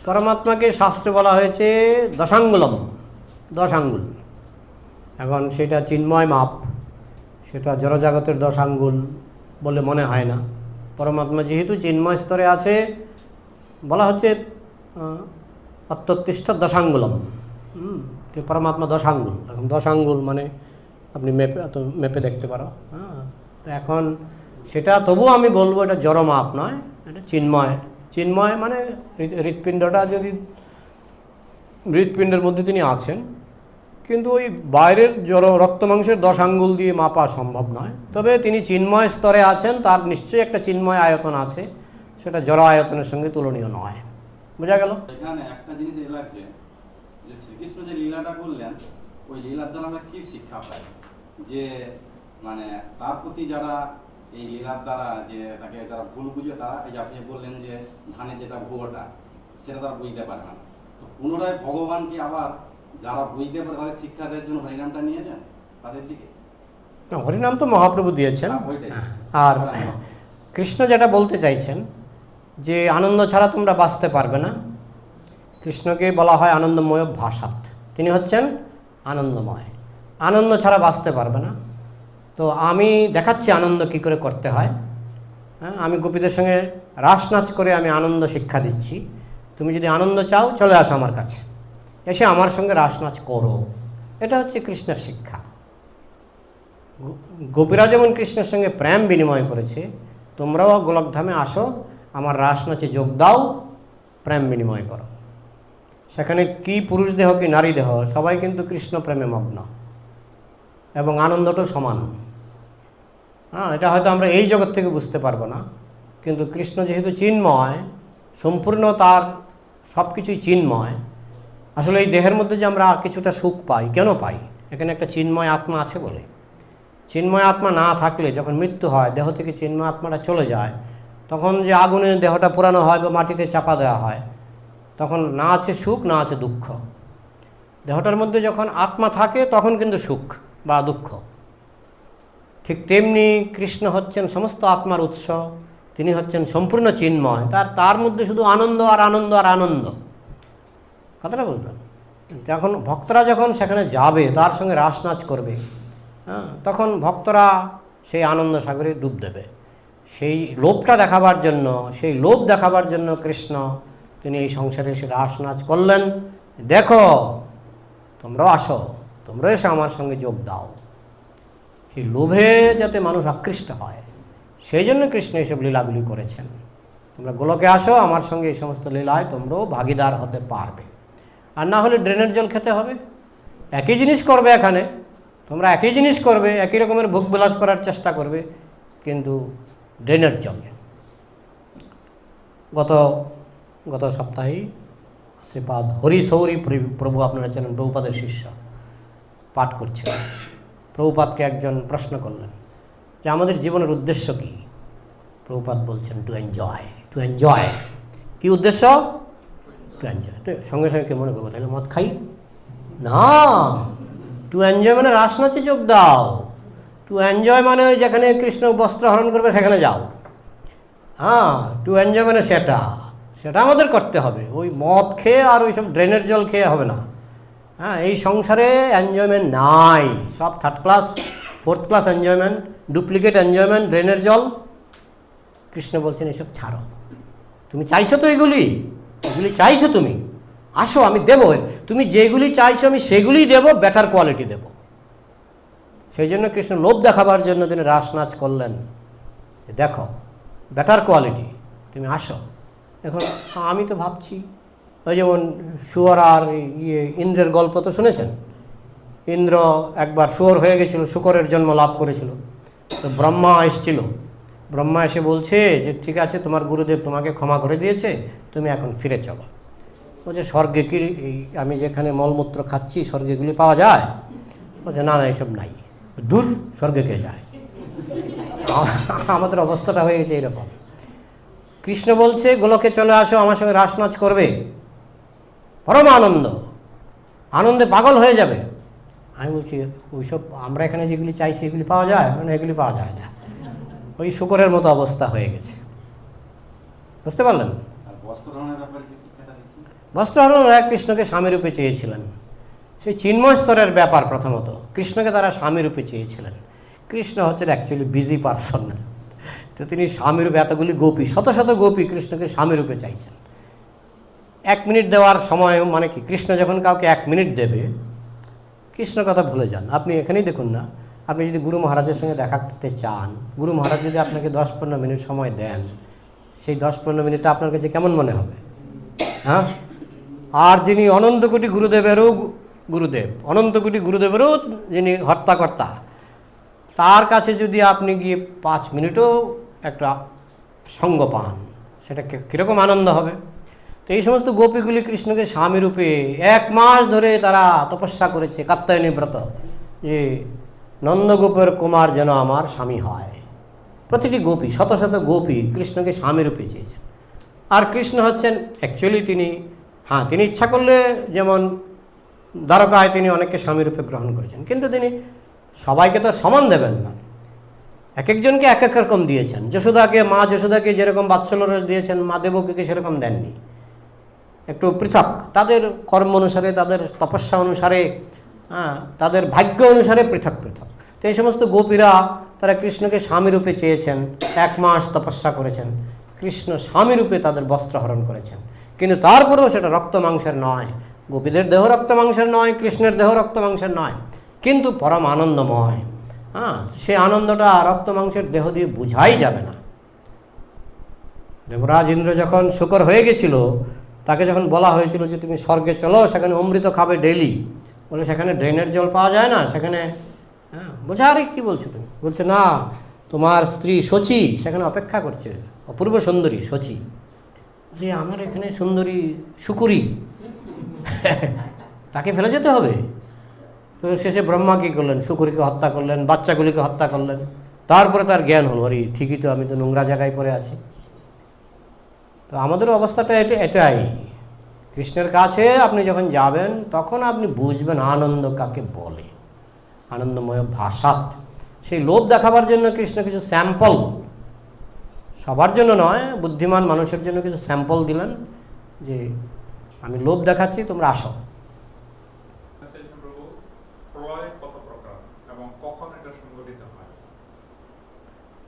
S1: পরমাত্মাকে শাস্ত্রে বলা হয়েছে দশাঙ্গুলম, 10 আঙ্গুল। এখন সেটা চিন্ময় মাপ, সেটা জড়জগতের 10 আঙ্গুল বলে মনে হয় না। পরমাত্মা যেহেতু চিন্ময় স্তরে আছে, বলা হচ্ছে অত্যুত্তিষ্ঠ দশাঙ্গুলম। পরমাত্মা 10 আঙ্গুল। এখন 10 আঙ্গুল মানে আপনি মেপে দেখতে পারো। এখন সেটা তবুও আমি বলবো এটা জড় মাপ নয়, এটা চিন্ময় মানে হৃৎপিণ্ডটা যদি হৃৎপিণ্ডের মধ্যে তিনি আছেন, কিন্তু ওই বাইরের জড় রক্ত মাংসের 10 আঙ্গুল দিয়ে মাপা সম্ভব নয়। তবে তিনি চিন্ময় স্তরে আছেন, তার নিশ্চয়ই একটা চিন্ময় আয়তন আছে, সেটা জড় আয়তনের সঙ্গে তুলনীয় নয়। বোঝা গেল?
S2: এখানে একটা জিনিস লাগছে যে শ্রীকৃষ্ণ যে লীলাটা করলেন, ওই লীলার দ্বারা আমরা কি শিক্ষা পাই? যে মানে তার প্রতি যারা এই লীলার দ্বারা যে তাকে যারা ভুল বুঝবে, তারা এই যে আপনি বললেন যে ধানের যেটা ভুয়োটা সেটা তারা বুঝতে পারে না, তো পুনরায় ভগবান কি আবার যারা বুঝতে পারে তাদের শিক্ষা দেওয়ার জন্য হরিনামটা নিয়ে যান তাদের দিকে?
S1: হরিনাম তো মহাপ্রভু দিয়েছেন। আর কৃষ্ণ যেটা বলতে চাইছেন যে আনন্দ ছাড়া তোমরা বাঁচতে পারবে না। কৃষ্ণকে বলা হয় আনন্দময় ভাষাত, তিনি হচ্ছেন আনন্দময়, আনন্দ ছাড়া বাঁচতে পারবে না। তো আমি দেখাচ্ছি আনন্দ কী করে করতে হয়। আমি গোপীদের সঙ্গে রাস নাচ করে আমি আনন্দ শিক্ষা দিচ্ছি। তুমি যদি আনন্দ চাও চলে আসো আমার কাছে, এসে আমার সঙ্গে রাস নাচ করো। এটা হচ্ছে কৃষ্ণের শিক্ষা। গোপীরা যেমন কৃষ্ণের সঙ্গে প্রেম বিনিময় করেছে, তোমরাও গোলকধামে আসো, আমার রাস নাচে যোগ দাও, প্রেম বিনিময় করো। সেখানে কি পুরুষ দেহ কি নারী দেহ, সবাই কিন্তু কৃষ্ণ প্রেমে মগ্ন এবং আনন্দটাও সমান। এটা হয়তো আমরা এই জগৎ থেকে বুঝতে পারবো না, কিন্তু কৃষ্ণ যেহেতু চিন্ময়, সম্পূর্ণ তার সব কিছুই চিন্ময়, আসলে এই দেহের মধ্যে যে আমরা কিছুটা সুখ পাই, কেন পাই? এখানে একটা চিন্ময় আত্মা আছে বলে। চিন্ময় আত্মা না থাকলে যখন মৃত্যু হয়, দেহ থেকে চিন্ময় আত্মাটা চলে যায়, তখন যে আগুনে দেহটা পোড়ানো হয় বা মাটিতে চাপা দেওয়া হয়, তখন না আছে সুখ, না আছে দুঃখ। দেহটার মধ্যে যখন আত্মা থাকে তখন কিন্তু সুখ বা দুঃখ। ঠিক তেমনি কৃষ্ণ হচ্ছেন সমস্ত আত্মার উৎস, তিনি হচ্ছেন সম্পূর্ণ চিন্ময়, তার মধ্যে শুধু আনন্দ আর আনন্দ আর আনন্দ। কথাটা বুঝলাম? যখন ভক্তরা যখন সেখানে যাবে, তার সঙ্গে রাস নাচ করবে, হ্যাঁ, তখন ভক্তরা সেই আনন্দ সাগরে ডুব দেবে। সেই লোভটা দেখাবার জন্য, সেই লোভ দেখাবার জন্য কৃষ্ণ তিনি এই সংসারে এসে রাস নাচ করলেন। দেখো, তোমরাও আসো, তোমরা এসে আমার সঙ্গে যোগ দাও। সেই লোভে যাতে মানুষ আকৃষ্ট হয়, সেই জন্য কৃষ্ণ এইসব লীলাগুলি করেছেন। তোমরা গোলকে আসো, আমার সঙ্গে এই সমস্ত লীলায় তোমরাও ভাগিদার হতে পারবে। আর না হলে ড্রেনের জল খেতে হবে। একই জিনিস করবে এখানে, তোমরা একই জিনিস করবে, একই রকমের ভোগ বিলাস করার চেষ্টা করবে, কিন্তু ড্রেনের জল। গত সপ্তাহেই শ্রীপাদ হরি সৌরি প্রভু, আপনারা জানেন, প্রভুপাদের শিষ্য, পাঠ করছিলেন। প্রভুপাদকে একজন প্রশ্ন করলেন যে আমাদের জীবনের উদ্দেশ্য কী? প্রভুপাদ বলছেন টু এনজয়। টু এনজয় কী উদ্দেশ্য? To enjoy. তো সঙ্গে সঙ্গে কে মনে করবো তাহলে মদ খাই না। টু এনজয় মানে রাস নাচে যোগ দাও। টু এনজয় মানে ওই যেখানে কৃষ্ণ বস্ত্র হরণ করবে সেখানে যাও। হ্যাঁ, টু এনজয় মানে সেটা আমাদের করতে হবে। ওই মদ খেয়ে আর ওই সব ড্রেনের জল খেয়ে হবে না। হ্যাঁ, এই সংসারে এনজয়মেন্ট নাই, সব third class fourth class enjoyment, duplicate enjoyment, ড্রেনের জল। কৃষ্ণ বলছেন এসব ছাড়ো। তুমি চাইছো তো এগুলি চাইছো, তুমি আসো, আমি দেবো। তুমি যেগুলি চাইছো আমি সেগুলিই দেবো, বেটার কোয়ালিটি দেব। সেই জন্য কৃষ্ণ লোভ দেখাবার জন্য তিনি রাস নাচ করলেন। দেখো, বেটার কোয়ালিটি, তুমি আসো। এখন আমি তো ভাবছি, ওই যেমন শুয়োর আর ইন্দ্রের গল্প তো শুনেছেন। ইন্দ্র একবার শুয়োর হয়ে গেছিল, শূকরের জন্ম লাভ করেছিল। তো ব্রহ্মা এসেছিল, ব্রহ্মা এসে বলছে যে ঠিক আছে, তোমার গুরুদেব তোমাকে ক্ষমা করে দিয়েছে, তুমি এখন ফিরে চলো। বলছে স্বর্গে কি আমি যেখানে মলমূত্র খাচ্ছি স্বর্গেগুলি পাওয়া যায়? বলছে না না, এসব নাই, দূর, স্বর্গে কে যায়? আমাদের অবস্থাটা হয়ে গেছে এরকম। কৃষ্ণ বলছে গোলকে চলে আসো, আমার সঙ্গে রাস নাচ করবে, পরম আনন্দে পাগল হয়ে যাবে। আমি বলছি ওইসব আমরা এখানে যেগুলি চাইছি এগুলি পাওয়া যায়? মানে এগুলি পাওয়া যায় না। ওই শূকরের মতো অবস্থা হয়ে গেছে। বুঝতে পারলেন? বস্ত্রহরণ কৃষ্ণকে স্বামীরূপে চেয়েছিলেন। সেই চিন্ময় স্তরের ব্যাপার। প্রথমত কৃষ্ণকে তারা স্বামীরূপে চেয়েছিলেন। কৃষ্ণ হচ্ছেন অ্যাকচুয়ালি বিজি পারসন, তো তিনি স্বামীরূপে, এতগুলি গোপী, শত শত গোপী কৃষ্ণকে স্বামীরূপে চাইছেন। 1 মিনিট দেওয়ার সময় মানে কি, কৃষ্ণ যখন কাউকে 1 মিনিট দেবে, কৃষ্ণ কথা ভুলে যান। আপনি এখানেই দেখুন না, আপনি যদি গুরু মহারাজের সঙ্গে দেখা করতে চান, গুরু মহারাজ যদি আপনাকে 10-15 মিনিট সময় দেন, সেই 10-15 মিনিটটা আপনার কাছে কেমন মনে হবে? হ্যাঁ, আর যিনি অনন্ত কোটি গুরুদেবেরও গুরুদেব, অনন্ত কোটি গুরুদেবেরও যিনি হর্তাকর্তা, তার কাছে যদি আপনি গিয়ে 5 মিনিটও একটা সঙ্গ পান, সেটা কীরকম আনন্দ হবে? তো এই সমস্ত গোপীগুলি কৃষ্ণকে স্বামীরূপে 1 মাস ধরে তারা তপস্যা করেছে, কাত্যায়নী ব্রত, যে নন্দগোপের কুমার যেন আমার স্বামী হয়। প্রতিটি গোপী, শত শত গোপী কৃষ্ণকে স্বামীরূপে চেয়েছেন। আর কৃষ্ণ হচ্ছেন অ্যাকচুয়ালি তিনি, হ্যাঁ, তিনি ইচ্ছা করলে যেমন দ্বারকায় তিনি অনেককে স্বামীরূপে গ্রহণ করেছেন, কিন্তু তিনি সবাইকে তো সমান দেবেন না, এক একজনকে এক এক রকম দিয়েছেন। মা যশোদাকে যেরকম বাৎসল্য রস দিয়েছেন, মা দেবকীকে সেরকম দেননি, একটু পৃথক, তাদের কর্ম অনুসারে, তাদের তপস্যা অনুসারে, হ্যাঁ, তাদের ভাগ্য অনুসারে পৃথক পৃথক। তো এই সমস্ত গোপীরা তারা কৃষ্ণকে স্বামীরূপে চেয়েছেন, 1 মাস তপস্যা করেছেন, কৃষ্ণ স্বামীরূপে তাদের বস্ত্র হরণ করেছেন। কিন্তু তারপরেও সেটা রক্ত মাংসের নয়, গোপীদের দেহ রক্ত মাংসের নয়, কৃষ্ণের দেহ রক্ত মাংসের নয়, কিন্তু পরম আনন্দময়। হ্যাঁ, সে আনন্দটা রক্ত মাংসের দেহ দিয়ে বোঝাই যাবে না। দেবরাজ ইন্দ্র যখন শূকর হয়ে গেছিল, তাকে যখন বলা হয়েছিল যে তুমি স্বর্গে চলো, সেখানে অমৃত খাবে ডেইলি, বলে সেখানে ড্রেনের জল পাওয়া যায় না, সেখানে, হ্যাঁ, বোঝা আরে কী বলছো তুমি? বলছে না, তোমার স্ত্রী শচী সেখানে অপেক্ষা করছে, অপূর্ব সুন্দরী শচী। যে আমার এখানে সুন্দরী শুকুরি, তাকে ফেলে যেতে হবে। তো শেষে ব্রহ্মা কী করলেন? শুকরীকে হত্যা করলেন, বাচ্চাগুলিকে হত্যা করলেন। তারপরে তার জ্ঞান হলো, আরে ঠিকই তো, আমি তো নোংরা জায়গায় পড়ে আছি। তো আমাদের অবস্থাটা এটাই। কৃষ্ণের কাছে আপনি যখন যাবেন তখন আপনি বুঝবেন আনন্দ কাকে বলে, আনন্দময় ভাষাত। সেই লোভ দেখাবার জন্য কৃষ্ণ কিছু স্যাম্পল, সবার জন্য নয়, বুদ্ধিমান মানুষের জন্য কিছু স্যাম্পল দিলেন যে আমি লোভ দেখাচ্ছি, তোমরা আসো।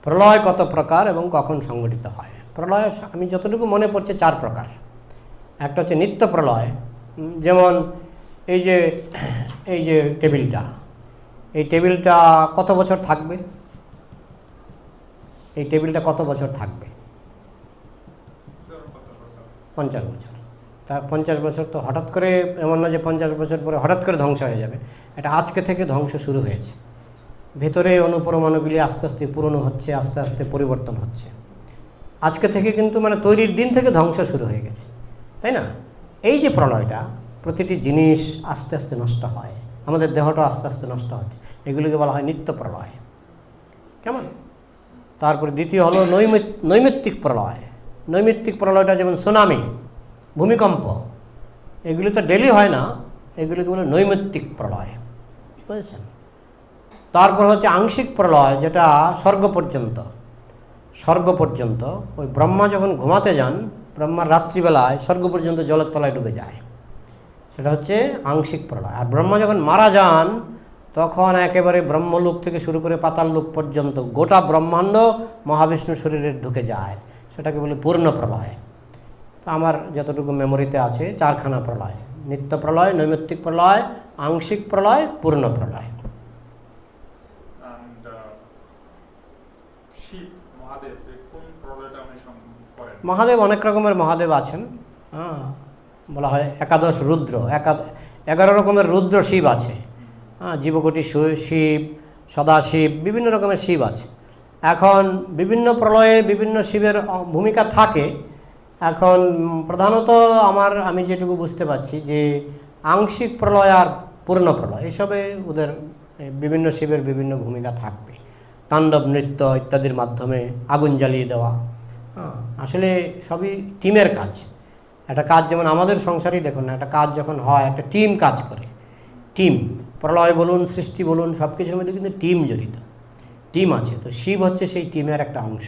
S1: প্রলয় কত প্রকার এবং কখন সংঘটিত হয়? প্রলয় আমি যতটুকু মনে পড়ছে 4 প্রকার। একটা হচ্ছে নিত্য প্রলয়, যেমন এই যে টেবিলটা, এই টেবিলটা কত বছর থাকবে? এই টেবিলটা কত বছর থাকবে? 50 বছর। তা 50 বছর তো হঠাৎ করে, এমন না যে 50 বছর পরে হঠাৎ করে ধ্বংস হয়ে যাবে। এটা আজকে থেকে ধ্বংস শুরু হয়েছে। ভেতরে অনুপরমাণুগুলি আস্তে আস্তে পুরনো হচ্ছে, আস্তে আস্তে পরিবর্তন হচ্ছে। আজকে থেকে কিন্তু মানে তৈরির দিন থেকে ধ্বংস শুরু হয়ে গেছে, তাই না? এই যে প্রলয়টা, প্রতিটি জিনিস আস্তে আস্তে নষ্ট হয়, আমাদের দেহটা আস্তে আস্তে নষ্ট হচ্ছে, এগুলিকে বলা হয় নিত্য প্রলয়। কেমন? তারপরে দ্বিতীয় হলো নৈমিত্তিক প্রলয়। নৈমিত্তিক প্রলয়টা যেমন সুনামি, ভূমিকম্প, এগুলি তো ডেলি হয় না, এগুলিকে বলে নৈমিত্তিক প্রলয়, বুঝেছেন? তারপর হচ্ছে আংশিক প্রলয়, যেটা স্বর্গ পর্যন্ত। ওই ব্রহ্মা যখন ঘুমাতে যান, ব্রহ্মার রাত্রিবেলায় স্বর্গ পর্যন্ত জলের তলায় ডুবে যায়, সেটা হচ্ছে আংশিক প্রলয়। আর ব্রহ্মা যখন মারা যান তখন একেবারে ব্রহ্মলোক থেকে শুরু করে পাতাল লোক পর্যন্ত গোটা ব্রহ্মাণ্ড মহাবিষ্ণু শরীরে ঢুকে যায়, সেটাকে বলে পূর্ণ প্রলয়। তো আমার যতটুকু মেমোরিতে আছে 4খানা প্রলয়: নিত্য প্রলয়, নৈমিত্তিক প্রলয়, আংশিক প্রলয়, পূর্ণ প্রলয়। মহাদেব অনেক রকমের মহাদেব আছেন। বলা হয় একাদশ রুদ্র, 11 রকমের রুদ্র শিব আছে। জীবকোটি শিব, সদাশিব, বিভিন্ন রকমের শিব আছে। এখন বিভিন্ন প্রলয়ে বিভিন্ন শিবের ভূমিকা থাকে। এখন প্রধানত আমি যেটুকু বুঝতে পারছি যে আংশিক প্রলয় আর পূর্ণ প্রলয়, এসবে ওদের বিভিন্ন শিবের বিভিন্ন ভূমিকা থাকবে। তাণ্ডব নৃত্য ইত্যাদির মাধ্যমে আগুন জ্বালিয়ে দেওয়া, আসলে সবই টিমের কাজ। একটা কাজ যেমন আমাদের সংসারেই দেখুন না, একটা কাজ যখন হয় একটা টিম কাজ করে। টিম, প্রলয় বলুন, সৃষ্টি বলুন, সব কিছুর মধ্যে কিন্তু টিম জড়িত, টিম আছে। তো শিব হচ্ছে সেই টিমের একটা অংশ।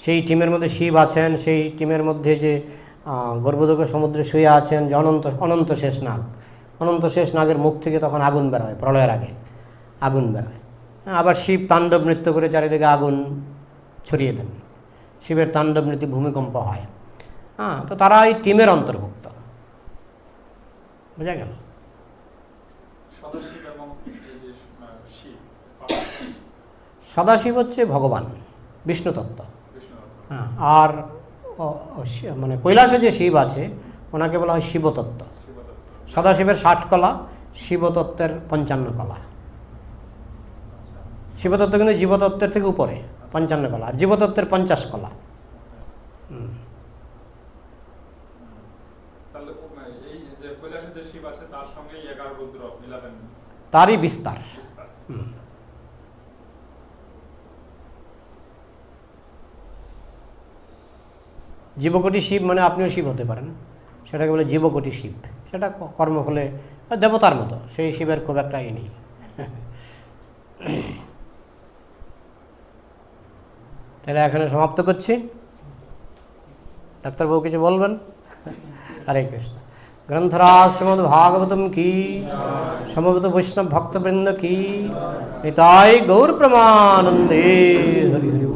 S1: সেই টিমের মধ্যে শিব আছেন। সেই টিমের মধ্যে যে গর্ভদগ্ধ সমুদ্রে শুয়ে আছেন যে অনন্ত শেষ নাগ, অনন্ত শেষ নাগের মুখ থেকে তখন আগুন বেরোয়, প্রলয়ের আগে আগুন বেরোয়। আবার শিব তাণ্ডব নৃত্য করে চারিদিকে আগুন ছড়িয়ে দেন। শিবের তাণ্ডব নৃত্য, ভূমিকম্প হয়। তো তারা এই টিমের অন্তর্ভুক্ত, বোঝা গেল? সদাশিব হচ্ছে ভগবান, বিষ্ণু তত্ত্ব। আর মানে কৈলাসে যে শিব আছে ওনাকে বলা হয় শিবতত্ত্ব। সদাশিবের 60 কলা, শিবতত্ত্বের 55 কলা। শিবতত্ত্ব কিন্তু জীবতত্ত্বের থেকে উপরে, 55 কলা, আর জীবতত্ত্বের 50 কলা। তারই বিস্তার। জীবকোটি শিব মানে আপনিও শিব হতে পারেন, সেটাকে বলে জীবকোটি শিব। সেটা কর্মফলে দেবতার মতো, সেই শিবের খুব একটা নেই। তাহলে এখানে সমাপ্ত করছি। ডাক্তারবাবু কিছু বলবেন? হরে কৃষ্ণ। গ্রন্থরাজ শ্রীমদ্ ভাগবতম কি, সমবেত বৈষ্ণব ভক্তবৃন্দ কি, নিতাই গৌর প্রেমানন্দে। হরি হরি।